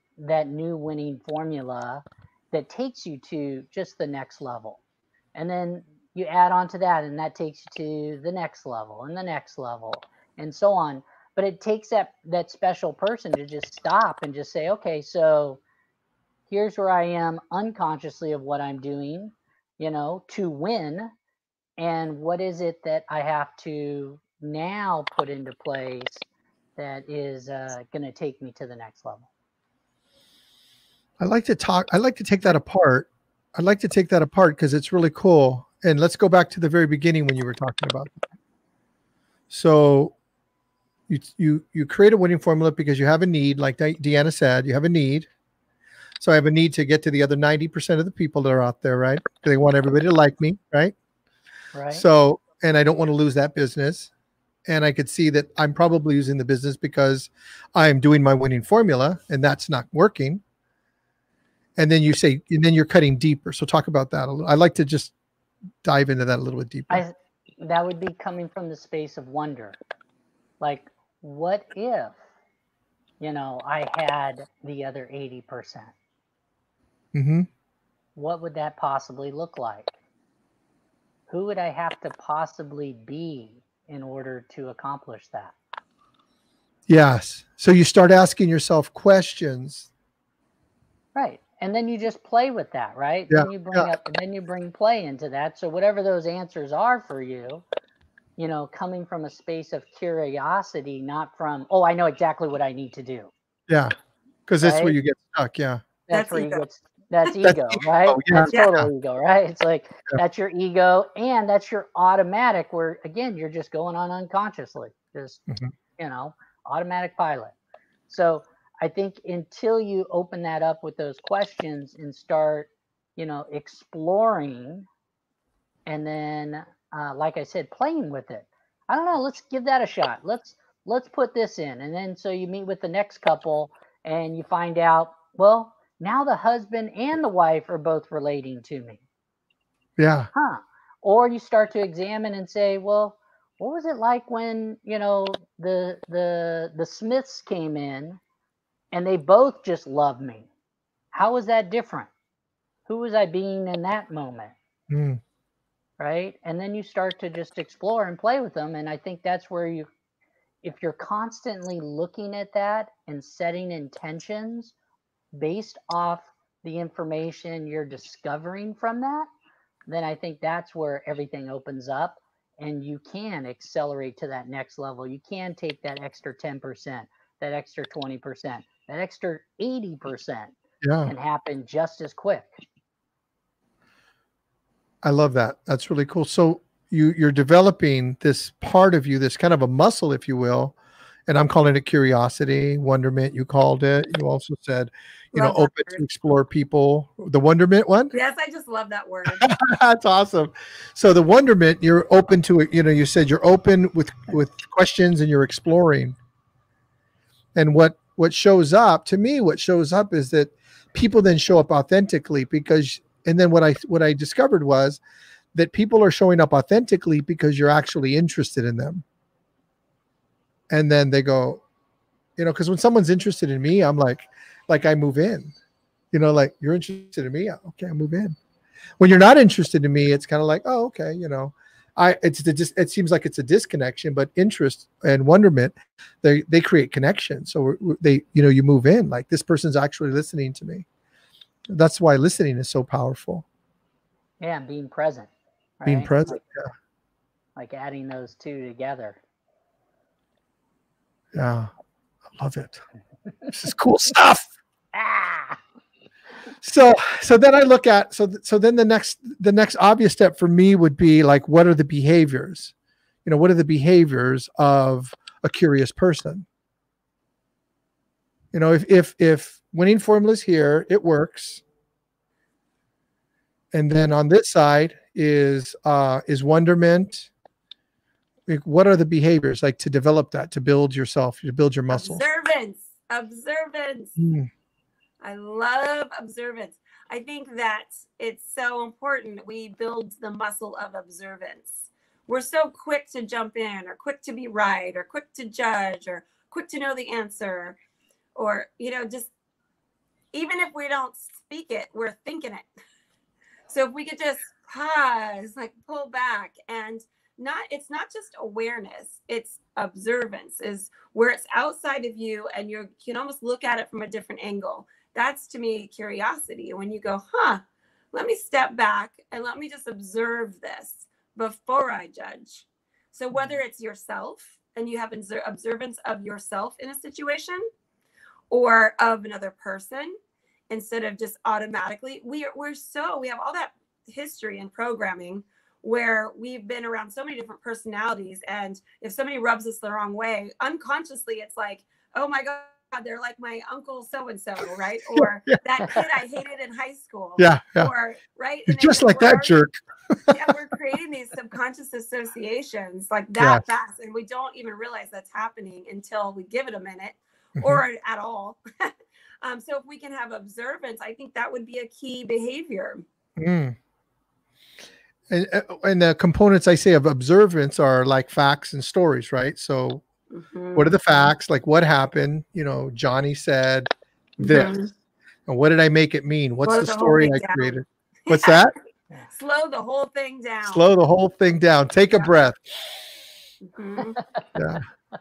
new winning formula that takes you to just the next level. And then you add on to that, and that takes you to the next level and the next level and so on. but it takes that special person to just stop and just say, okay, so here's where I am unconsciously of what I'm doing, to win. And what is it that I have to now put into place that is going to take me to the next level? I like to take that apart. I'd like to take that apart because it's really cool. And let's go back to the very beginning when you were talking about that. So you create a winning formula because you have a need, like Deanna said, you have a need. So I have a need to get to the other 90% of the people that are out there, right? They want everybody to like me, right? Right. So, and I don't want to lose that business. And I could see that I'm probably using the business because I'm doing my winning formula and that's not working. And then you're cutting deeper. So talk about that a little. I'd like to just dive into that a little bit deeper. That would be coming from the space of wonder. Like, what if, I had the other 80%? Mm-hmm. What would that possibly look like? Who would I have to possibly be in order to accomplish that? Yes. So you start asking yourself questions. Right. And then you just play with that, right? Yeah. Then you bring play into that. So whatever those answers are for you, coming from a space of curiosity, not from, oh, I know exactly what I need to do. Yeah. Because that's where you get stuck. Yeah. That's where that's ego, right? Yeah. That's total ego, right? It's like, that's your ego, and that's your automatic, where again, you're just going on unconsciously, just, automatic pilot. So I think until you open that up with those questions and start, exploring, and then, like I said, playing with it. I don't know, let's give that a shot. Let's put this in. And then, so you meet with the next couple and you find out, well, now the husband and the wife are both relating to me. Yeah. Or you start to examine and say, well, what was it like when, the Smiths came in and they both just loved me? How was that different? Who was I being in that moment? Mm. Right? And then you start to just explore and play with them. And I think that's where if you're constantly looking at that and setting intentions based off the information you're discovering from that, then I think that's where everything opens up and you can accelerate to that next level. You can take that extra 10%, that extra 20%, that extra 80% can happen just as quick. I love that. That's really cool. So you're developing this part of you, this kind of a muscle, if you will. And I'm calling it curiosity, wonderment. You called it. You also said, open to explore people. The wonderment one? Yes, I just love that word. That's awesome. So the wonderment, you're open to it. You said you're open with questions and you're exploring. And what shows up to me, what shows up is that people then show up authentically and then what I discovered was that people are showing up authentically because you're actually interested in them. And then they go, because when someone's interested in me, I'm like I move in, like you're interested in me. Okay, I move in. When you're not interested in me, it's kind of like, oh, okay. It seems like it's a disconnection, but interest and wonderment, they create connection. So you move in, like this person's actually listening to me. That's why listening is so powerful. Yeah, and being present. Right? Being present, like adding those two together. Yeah, I love it. This is cool stuff. So then I look at so then the next obvious step for me would be like, what are the behaviors? What are the behaviors of a curious person? If winning formula's here, it works. And then on this side is wonderment. Like, what are the behaviors like to develop that, to build yourself, to build your muscles? Observance. I love observance. I think that it's so important we build the muscle of observance. We're so quick to jump in, or quick to be right, or quick to judge, or quick to know the answer, or just even if we don't speak it, we're thinking it. So if we could just pause, like pull back and it's not just awareness, it's observance, is where it's outside of you and you can almost look at it from a different angle. That's, to me, curiosity. When you go, let me step back and let me just observe this before I judge. So whether it's yourself and you have observance of yourself in a situation or of another person, instead of just automatically, we have all that history and programming where we've been around so many different personalities. And if somebody rubs us the wrong way, unconsciously, it's like, oh my God, they're like my uncle so-and-so, right? Or that kid I hated in high school. Yeah. Or, right? You're just like that jerk. We're creating these subconscious associations like that fast. And we don't even realize that's happening until we give it a minute or at all. So if we can have observance, I think that would be a key behavior. And the components I say of observance are like facts and stories, right? So what are the facts? Like what happened? You know, Johnny said this. And what did I make it mean? What's the story I created? What's that? Slow the whole thing down. Slow the whole thing down. Take a breath.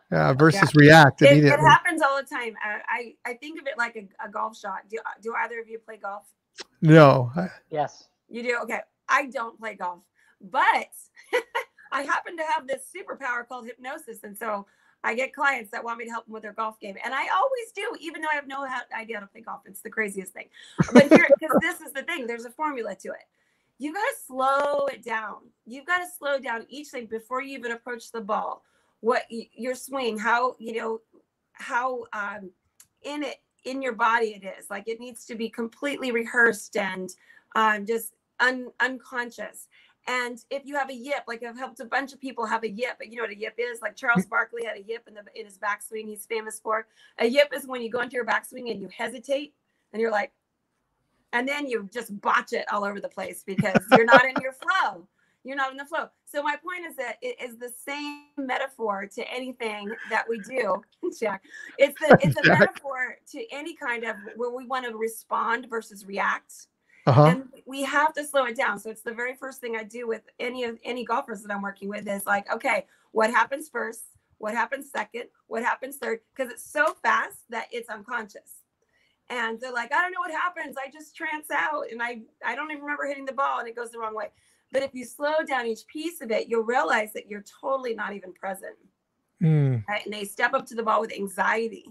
Versus react immediately. It happens all the time. I think of it like a golf shot. Do either of you play golf? No. Yes. You do? Okay. I don't play golf, but I happen to have this superpower called hypnosis. And so I get clients that want me to help them with their golf game. And I always do, even though I have no idea how to play golf. It's the craziest thing. But here, because this is the thing, there's a formula to it. You got to slow it down. You've got to slow down each thing before you even approach the ball. What your swing, how in your body it is. Like it needs to be completely rehearsed and just unconscious. And if you have a yip, like I've helped a bunch of people have a yip, but you know what a yip is? Like Charles Barkley had a yip in his backswing. He's famous for. A yip is when you go into your backswing and you hesitate and you're like, and then you just botch it all over the place because you're not in your flow. You're not in the flow. So my point is that it is the same metaphor to anything that we do, Jack. It's a metaphor to any kind of where we want to respond versus react. And we have to slow it down. So it's the very first thing I do with any golfers that I'm working with is like, okay, what happens first? What happens second? What happens third? Because it's so fast that it's unconscious. And they're like, I don't know what happens. I just trance out and I don't even remember hitting the ball and it goes the wrong way. But if you slow down each piece of it, you'll realize that you're totally not even present. Right? And they step up to the ball with anxiety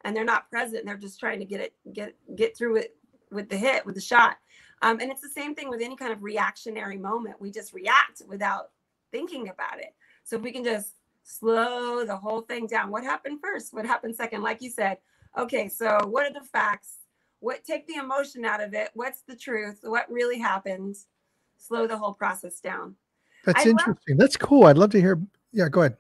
and they're not present. They're just trying to get through it with the hit, with the shot. And it's the same thing with any kind of reactionary moment. We just react without thinking about it. So if we can just slow the whole thing down. What happened first? What happened second? Like you said, okay, so what are the facts? Take the emotion out of it. What's the truth? What really happened? Slow the whole process down. That's interesting. That's cool. I'd love to hear. Yeah, go ahead.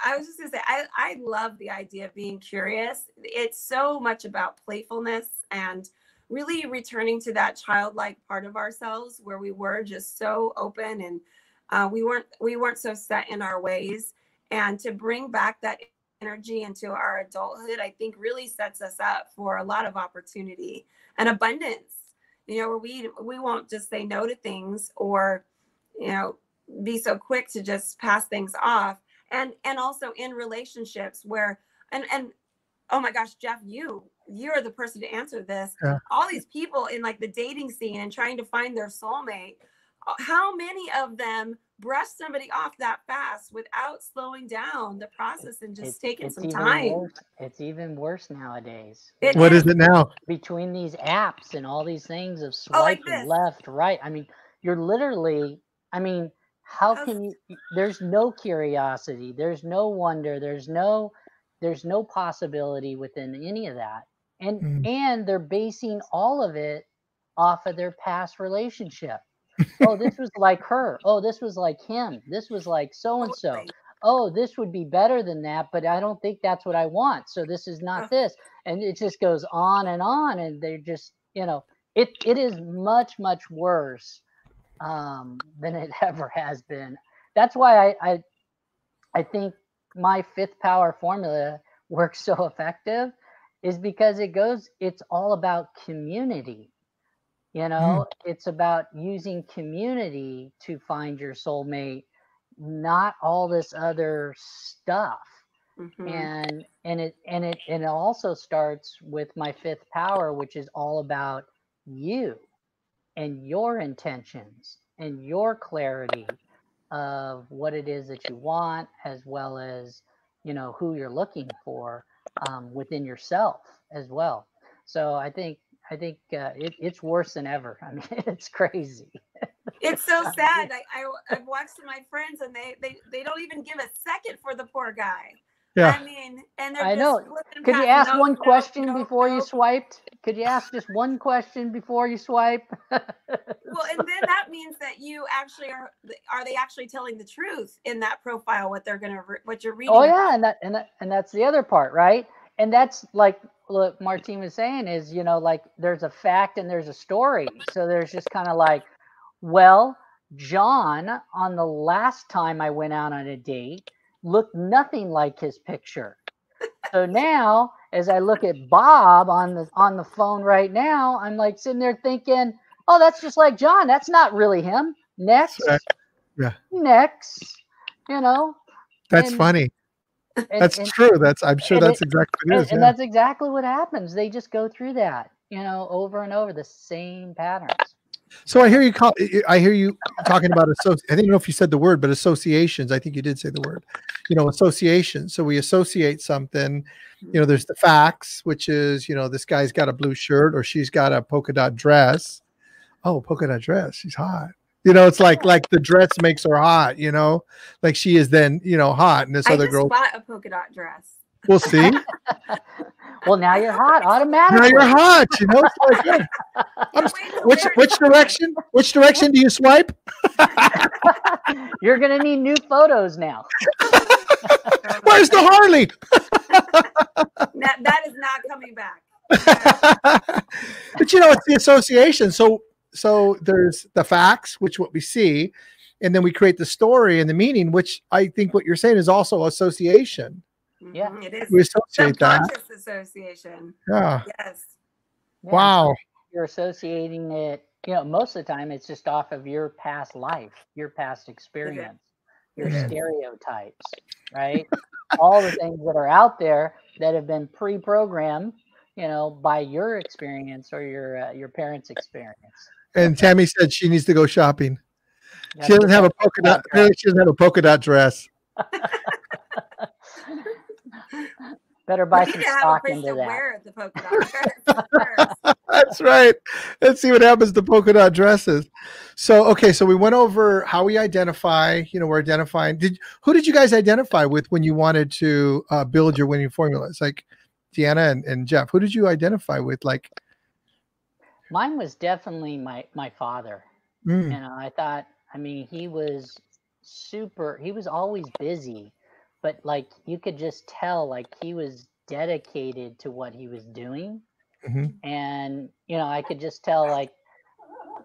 I was just going to say, I love the idea of being curious. It's so much about playfulness and really returning to that childlike part of ourselves where we were just so open and we weren't so set in our ways. And to bring back that energy into our adulthood, I think really sets us up for a lot of opportunity and abundance, you know, where we won't just say no to things or, you know, be so quick to just pass things off. And also in relationships where, and oh my gosh, Jeff, you're the person to answer this. Yeah. All these people in like the dating scene and trying to find their soulmate, how many of them brush somebody off that fast without slowing down the process and just taking some time? It's even worse nowadays. What is it now? Between these apps and all these things of swiping left, right. I mean, you're literally, I mean, how can you, there's no curiosity, there's no wonder, there's no possibility within any of that. And they're basing all of it off of their past relationship. Oh, this was like her. Oh, this was like him. This was like so-and-so. Oh, this would be better than that, but I don't think that's what I want. So this is not this. And it just goes on. And they're just, you know, it is much, much worse than it ever has been. That's why I think my fifth power formula works so effective is because it's all about community. You know, it's about using community to find your soulmate, not all this other stuff. Mhm. And it also starts with my fifth power, which is all about you and your intentions and your clarity of what it is that you want, as well as, you know, who you're looking for within yourself as well. So I think it's worse than ever. I mean, it's crazy. It's so sad. I've watched my friends, and they don't even give a second for the poor guy. Yeah. I mean, and they're I just know. flipping Could you past, ask no, one no, question no, before you no. swiped? Could you ask just one question before you swipe? Well, and then that means that you actually are they actually telling the truth in that profile, what you're reading Oh about? yeah, and that's the other part, right? And that's like what Martine was saying is, you know, like there's a fact and there's a story. So there's just kind of like, well, John, on the last time I went out on a date, looked nothing like his picture. So now, as I look at Bob on the phone right now, I'm like sitting there thinking, oh, that's just like John. That's not really him. Next, Yeah. next, you know. That's And funny. and, That's and, true. I'm sure and that's exactly what it is. and Yeah. that's exactly what happens. They just go through that, you know, over and over, the same patterns. So I hear you talking about I didn't know if you said the word, but associations. I think you did say the word. You know, association. So we associate something. You know, there's the facts, which is, you know, this guy's got a blue shirt or she's got a polka dot dress. Oh, polka dot dress. She's hot. You know, it's like the dress makes her hot. You know, like she is then, you know, hot, and this I other just girl. bought a polka dot dress. We'll see. Well, now you're hot automatically. Now you're hot. You know, it's like, yeah. Which direction? Which direction do you swipe? You're gonna need new photos now. Where's the Harley? That is not coming back. But you know, it's the association. So there's the facts, which what we see, and then we create the story and the meaning, which I think what you're saying is also association. Yeah. It is. We associate that. Subconscious association. Yeah. Yes. Yeah, Wow. you're associating it, you know, most of the time it's just off of your past life, your past experience, your Yeah. stereotypes, right? All the things that are out there that have been pre-programmed, you know, by your experience or your parents' experience. And Tammy said she needs to go shopping. You She gotta doesn't get have a that polka dot. dress. Apparently, she doesn't have a polka dot dress. Better buy We some need to have a stock place into to that. wear the polka dot dress. That's right. Let's see what happens to polka dot dresses. So, okay, so we went over how we identify. You know, we're identifying. Who did you guys identify with when you wanted to build your winning formulas? Like Deanna and Jeff. Who did you identify with? Like, Mine was definitely my father. You know, I thought, I mean, he was always busy, but like you could just tell like he was dedicated to what he was doing. And, you know, I could just tell like,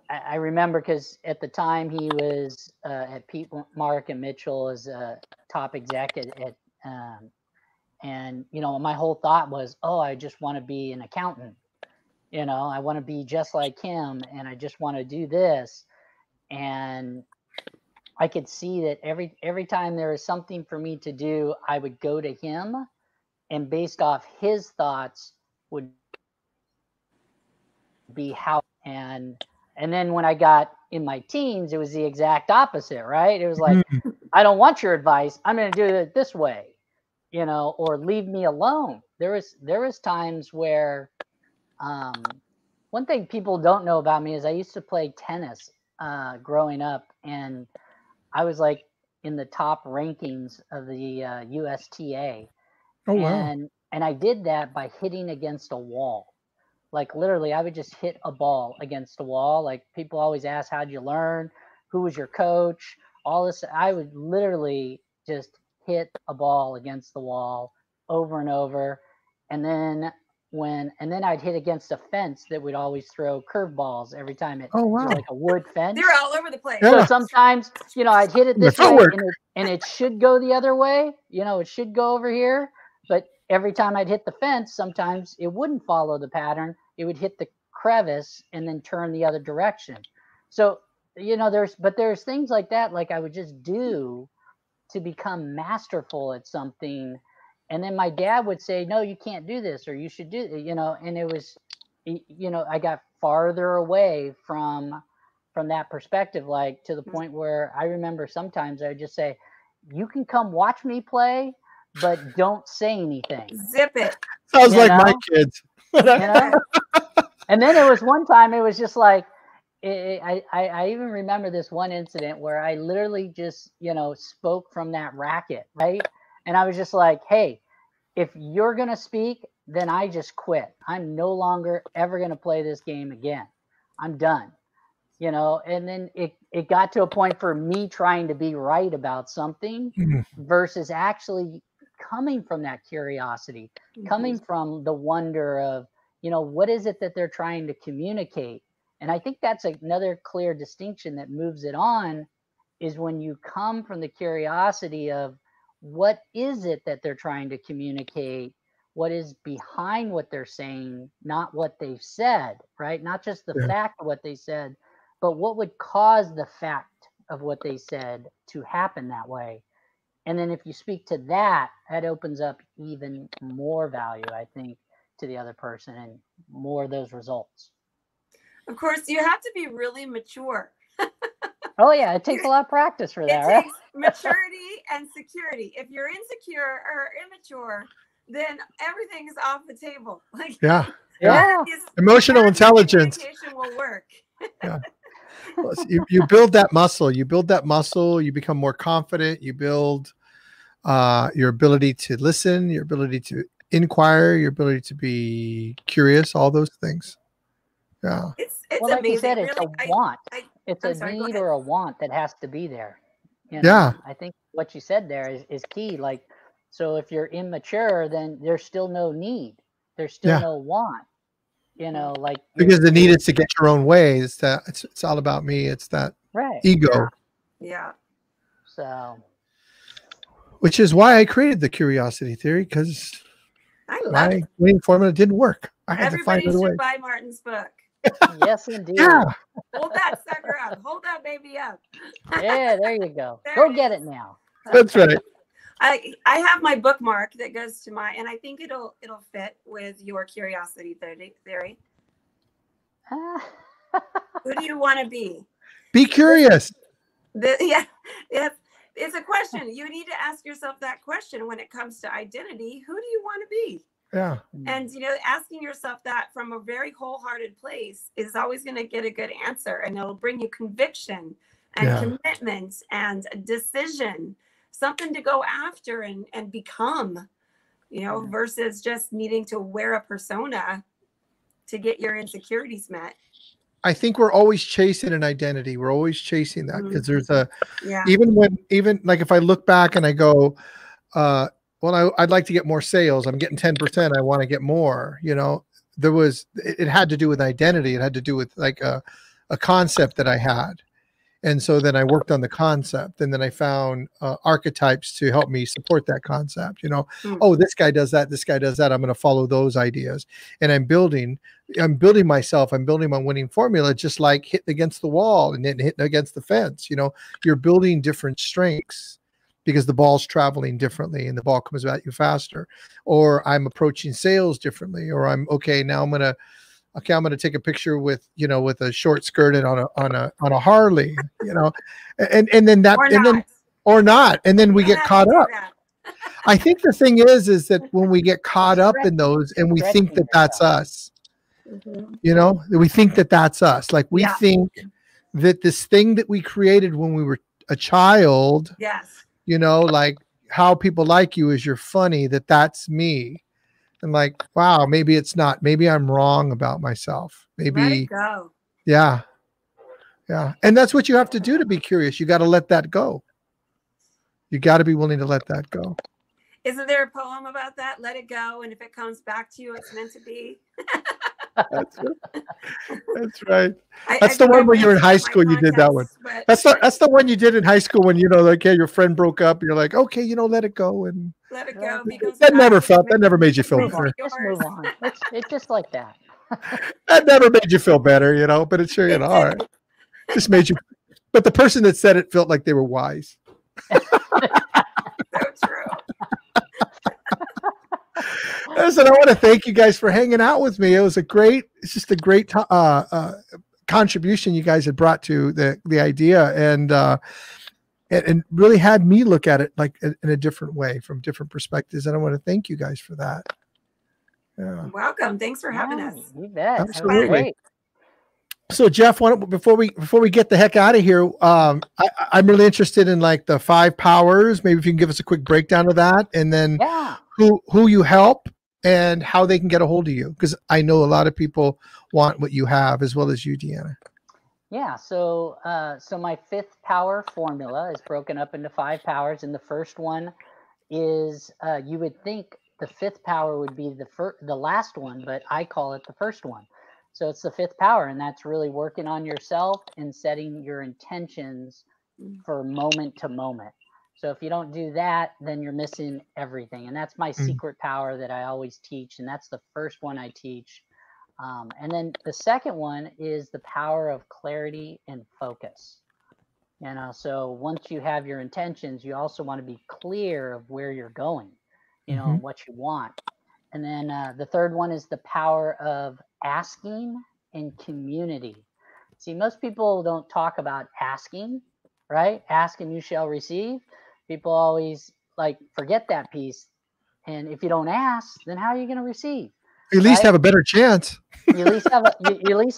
I remember because at the time he was at Pete, Mark and Mitchell as a top exec at and, you know, my whole thought was, oh, I just want to be an accountant. You know, I want to be just like him and I just want to do this. And I could see that every time there was something for me to do, I would go to him, and based off his thoughts would be how. And then when I got in my teens, it was the exact opposite, right? It was like, I don't want your advice. I'm going to do it this way, you know, or leave me alone. There was times where one thing people don't know about me is I used to play tennis growing up, and I was like in the top rankings of the USTA. oh wow. And I did that by hitting against a wall. Like literally, I would just hit a ball against a wall. Like people always ask, how'd you learn? Who was your coach? All this. I would literally just hit a ball against the wall over and over. And then I'd hit against a fence that would always throw curveballs every time it was like a wood fence. They're all over the place. Yeah. So sometimes, you know, I'd hit it this way and it should go the other way. You know, it should go over here. But every time I'd hit the fence, sometimes it wouldn't follow the pattern. It would hit the crevice and then turn the other direction. So, you know, there's things like that, like I would just do to become masterful at something. And then my dad would say, no, you can't do this, or you should do, and it was, I got farther away from that perspective, like to the point where I remember sometimes I would just say, you can come watch me play, but don't say anything. Zip it. Sounds like my kids. And then it was one time, it was just like, I even remember this one incident where I literally just, spoke from that racket, right? And I was just like, hey, if you're going to speak, then I just quit. I'm no longer ever going to play this game again. I'm done. And then it got to a point for me trying to be right about something versus actually coming from that curiosity, coming from the wonder of, what is it that they're trying to communicate? And I think that's another clear distinction that moves it on, is when you come from the curiosity of what is it that they're trying to communicate, what is behind what they're saying, not what they've said, right? Not just the fact of what they said, but what would cause the fact of what they said to happen that way. And then if you speak to that, that opens up even more value, I think, to the other person and more of those results. Of course, you have to be really mature. Oh yeah, it takes a lot of practice for that, right? It takes maturity and security. If you're insecure or immature, then everything is off the table. Like emotional intelligence will work. Well, you build that muscle. You build that muscle. You become more confident. You build your ability to listen, your ability to inquire, your ability to be curious. All those things. Yeah. It's like amazing. You said, it's really, a want. It's a sorry, need or a want that has to be there. Yeah. I think what you said there is key. Like, so if you're immature, then there's still no need. There's still no want. Like because the need is to get your own way. It's that it's all about me. It's that ego. Yeah. So. Which is why I created the curiosity theory, because my winning formula didn't work. I had to find Everybody a way. should buy Martin's book. Yes, indeed. Yeah. Hold that sucker up. Hold that baby up. Yeah, there you go. There Go it get is. it now. That's right. I have my bookmark that goes to and I think it'll fit with your curiosity theory. Who do you want to be? Be curious. It's a question. You need to ask yourself that question when it comes to identity. Who do you want to be? Yeah. And, asking yourself that from a very wholehearted place is always going to get a good answer. And it'll bring you conviction and commitment and a decision, something to go after and become, versus just needing to wear a persona to get your insecurities met. I think we're always chasing an identity. We're always chasing that because there's even like if I look back and I go, I'd like to get more sales. I'm getting 10%. I want to get more, it had to do with identity. It had to do with like a concept that I had. And so then I worked on the concept, and then I found archetypes to help me support that concept. Oh, this guy does that. This guy does that. I'm going to follow those ideas. And I'm building myself. I'm building my winning formula, just like hitting against the wall and then hitting against the fence. You're building different strengths because the ball's traveling differently and the ball comes at you faster, or I'm approaching sales differently, or I'm going to take a picture with a short skirt and on a Harley, and then that, or not. And then we get caught up. I think the thing is that when we get caught up in those and we think that that's us, we think that that's us. Like we think that this thing that we created when we were a child, like how people like you is you're funny, that's me. And like, wow, maybe it's not. Maybe I'm wrong about myself. Maybe. Let it go. Yeah. Yeah. And that's what you have to do to be curious. You got to let that go. You got to be willing to let that go. Isn't there a poem about that? Let it go. And if it comes back to you, it's meant to be. That's right. That's the one when you were in high school. You did that one. That's the one you did in high school when, your friend broke up. And you're like, okay, let it go. And let it go. That never made you feel better. Just move on. It's just like that. That never made you feel better, but it's sure, all right. Just made you, but the person that said it felt like they were wise. Listen, I want to thank you guys for hanging out with me. It's just a great contribution you guys had brought to the idea, and really had me look at it like in a different way, from different perspectives. And I want to thank you guys for that. Yeah. Welcome. Thanks for having us. You bet. Absolutely. So Jeff, before we get the heck out of here, I'm really interested in like the 5 powers. Maybe if you can give us a quick breakdown of that, and then who you help and how they can get a hold of you, because I know a lot of people want what you have, as well as you, Deanna. Yeah. So my 5th power formula is broken up into 5 powers, and the first one is you would think the 5th power would be the last one, but I call it the first one. So it's the 5th power, and that's really working on yourself and setting your intentions for moment to moment. So if you don't do that, then you're missing everything. And that's my secret power that I always teach. And that's the first one I teach. And then the second one is the power of clarity and focus. So once you have your intentions, you also want to be clear of where you're going, and what you want. And then the third one is the power of asking and community. See, most people don't talk about asking, right? Ask and you shall receive. People always forget that piece. And if you don't ask, then how are you going to receive? You at least have a better chance. You at least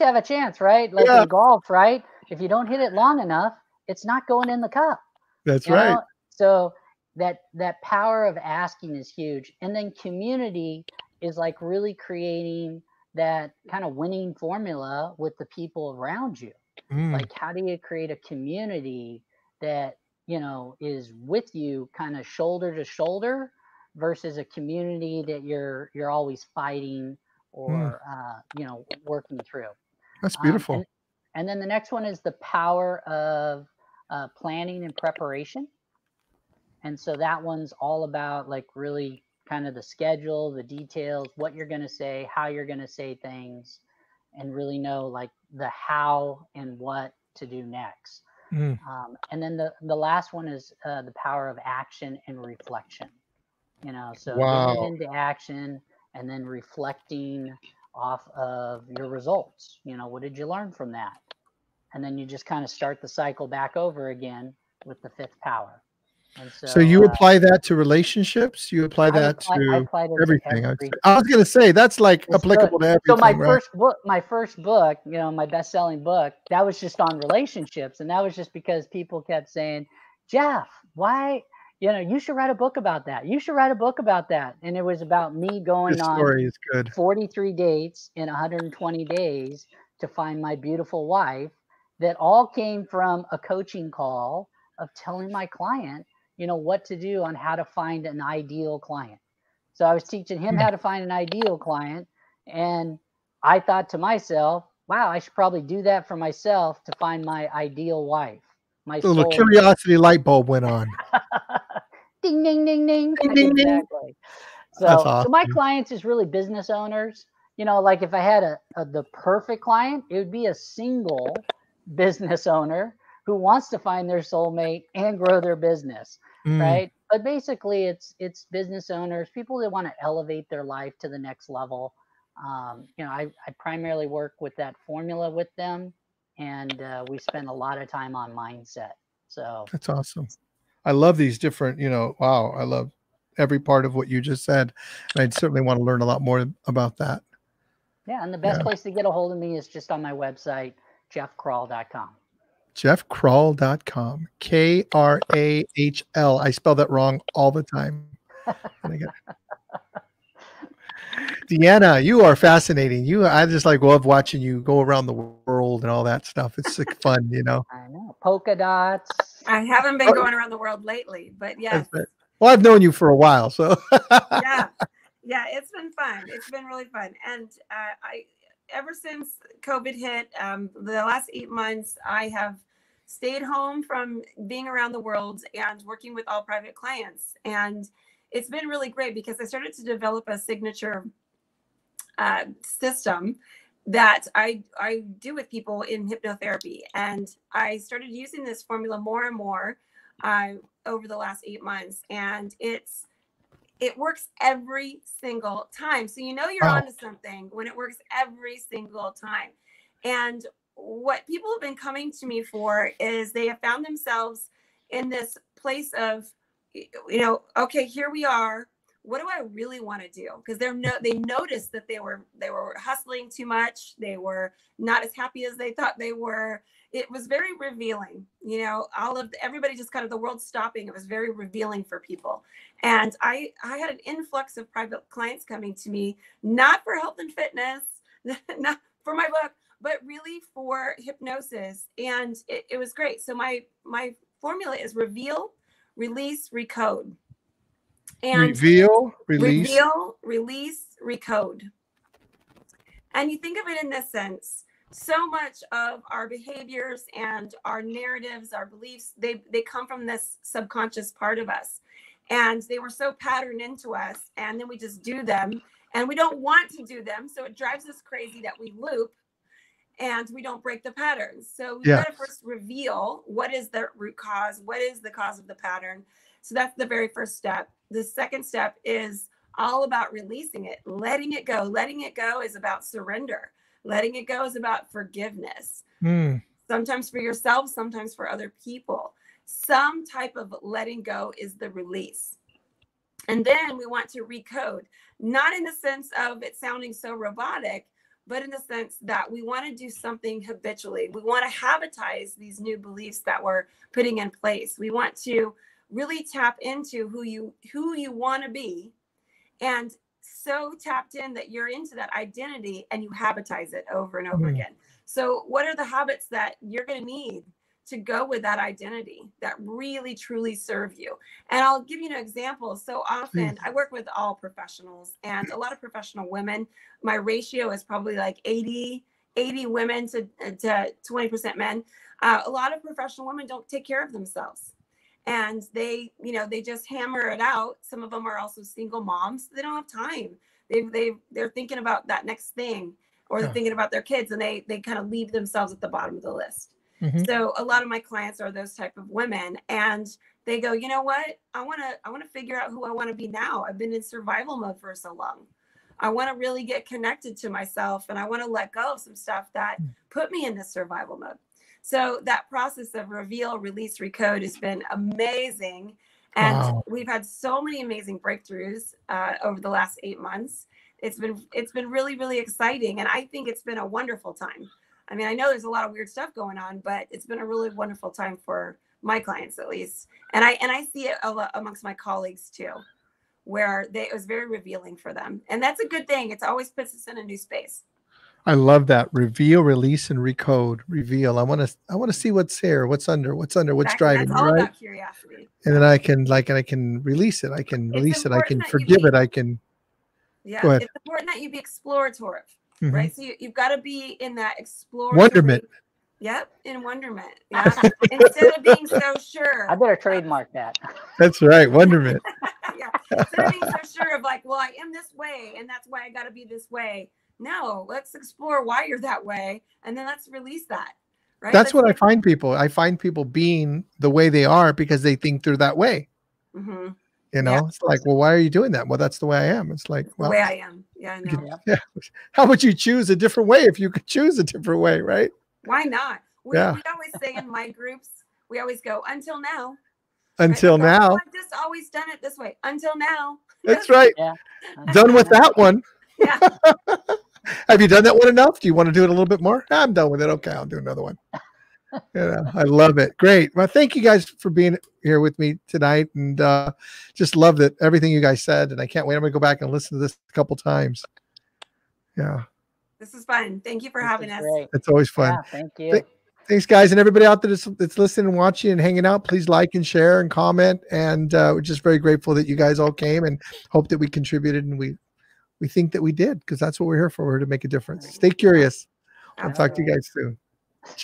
have a chance, right? Like in golf, right? If you don't hit it long enough, it's not going in the cup. That's right. So that power of asking is huge. And then community is like really creating that kind of winning formula with the people around you. Like, how do you create a community that, is with you kind of shoulder to shoulder versus a community that you're always fighting or, working through. That's beautiful. And then the next one is the power of planning and preparation. And so that one's all about like really kind of the schedule, the details, what you're going to say, how you're going to say things, and really know like the how and what to do next. And then the last one is the power of action and reflection. So getting into action and then reflecting off of your results. What did you learn from that? And then you just kind of start the cycle back over again with the 5th power. And so you apply that to relationships? You apply that to everything? I was going to say, that's like applicable to everything. So my first book, my best-selling book, that was just on relationships. And that was just because people kept saying, Jeff, why, you should write a book about that. You should write a book about that. And it was about me going on 43 dates in 120 days to find my beautiful wife, that all came from a coaching call of telling my client, what to do on how to find an ideal client. So I was teaching him how to find an ideal client. And I thought to myself, wow, I should probably do that for myself to find my ideal wife. My little curiosity light bulb went on. Ding, ding, ding, ding. Ding, ding, ding. Exactly. So my clients is really business owners. Like if I had the perfect client, it would be a single business owner who wants to find their soulmate and grow their business, right? But basically, it's business owners, people that want to elevate their life to the next level. I primarily work with that formula with them, and we spend a lot of time on mindset. So that's awesome. I love these different, I love every part of what you just said. And I'd certainly want to learn a lot more about that. Yeah, and the best place to get a hold of me is just on my website, jeffkrall.com. jeffkrall.com. Krahl. I spell that wrong all the time. Deanna, you are fascinating. I just love watching you go around the world and all that stuff. It's like fun, I know. Polka dots. I haven't been going around the world lately, but yes. Well, I've known you for a while, so. Yeah, it's been fun. It's been really fun. And ever since COVID hit, the last 8 months, I have stayed home from being around the world and working with all private clients. And it's been really great because I started to develop a signature system that I do with people in hypnotherapy. And I started using this formula more and more over the last 8 months. And It works every single time. So you know you're Wow. onto something when it works every single time. And what people have been coming to me for is they have found themselves in this place of, okay, here we are. What do I really want to do? Because they noticed that they were hustling too much. They were not as happy as they thought they were. It was very revealing, everybody just kind of the world stopping. It was very revealing for people. And I had an influx of private clients coming to me, not for health and fitness, not for my book, but really for hypnosis. And it was great. So my formula is reveal, release, recode. And reveal, release, recode. And you think of it in this sense. So much of our behaviors and our narratives, our beliefs, they come from this subconscious part of us. And they were so patterned into us. And then we just do them. And we don't want to do them. So it drives us crazy that we loop and we don't break the patterns. So we've got to first reveal what is the root cause, what is the cause of the pattern. So that's the very first step. The second step is all about releasing it, letting it go. Letting it go is about surrender. Letting it go is about forgiveness. Sometimes for yourself, sometimes for other people. Some type of letting go is the release. And then we want to recode, not in the sense of it sounding so robotic, but in the sense that we want to do something habitually. We want to habitize these new beliefs that we're putting in place. We want to really tap into who you want to be, and so tapped in that you're into that identity, and you habitize it over and over again. So what are the habits that you're going to need to go with that identity that really truly serve you? And I'll give you an example. So often I work with all professionals, and a lot of professional women. My ratio is probably like 80 women to 20% men. A lot of professional women don't take care of themselves. And they just hammer it out. Some of them are also single moms. They don't have time. They're thinking about that next thing, or they're thinking about their kids, and they kind of leave themselves at the bottom of the list. So a lot of my clients are those type of women, and they go, you know what? I want to figure out who I want to be now. I've been in survival mode for so long. I want to really get connected to myself, and I want to let go of some stuff that put me in this survival mode. So that process of reveal, release, recode has been amazing. And we've had so many amazing breakthroughs over the last 8 months. It's been really, really exciting. And I think it's been a wonderful time. I mean, I know there's a lot of weird stuff going on, but it's been a really wonderful time for my clients, at least. And I see it a lot amongst my colleagues too, where it was very revealing for them. And that's a good thing. It always puts us in a new space. I love that. Reveal, release, and recode. Reveal. I want to see what's here, what's under, what's driving. That's all about curiosity. And then I can release it. I can release it. I can forgive it. I can. Yeah. Go ahead. It's important that you be explorative, right? So you've got to be in that exploratory. Wonderment. Yep, in wonderment. Yeah. Instead of being so sure. I better trademark that. That's right. Wonderment. Yeah. Instead of being so sure of like, well, I am this way, and that's why I got to be this way. No, let's explore why you're that way, and then let's release that. Right. That's what I find people. I find people being the way they are because they think they're that way. It's like, well, why are you doing that? Well, that's the way I am. It's like, well, the way I am. Yeah, I know. How would you choose a different way if you could choose a different way, right? Why not? We always say in my groups, we always go, until now. Until now. I've just always done it this way. Until now. That's right. Yeah. Done with that one. Yeah. Have you done that one enough? Do you want to do it a little bit more? I'm done with it. Okay, I'll do another one. I love it. Great. Well, thank you guys for being here with me tonight, and just love that everything you guys said. And I can't wait. I'm gonna go back and listen to this a couple times. Yeah. This is fun. Thank you for having us. Great. It's always fun. Yeah, thank you. Thanks, guys, and everybody out there that's listening and watching and hanging out. Please like and share and comment. And we're just very grateful that you guys all came, and hope that we contributed, and we think that we did, because that's what we're here for. We're here to make a difference. Stay curious. I'll talk to you guys soon. Cheers.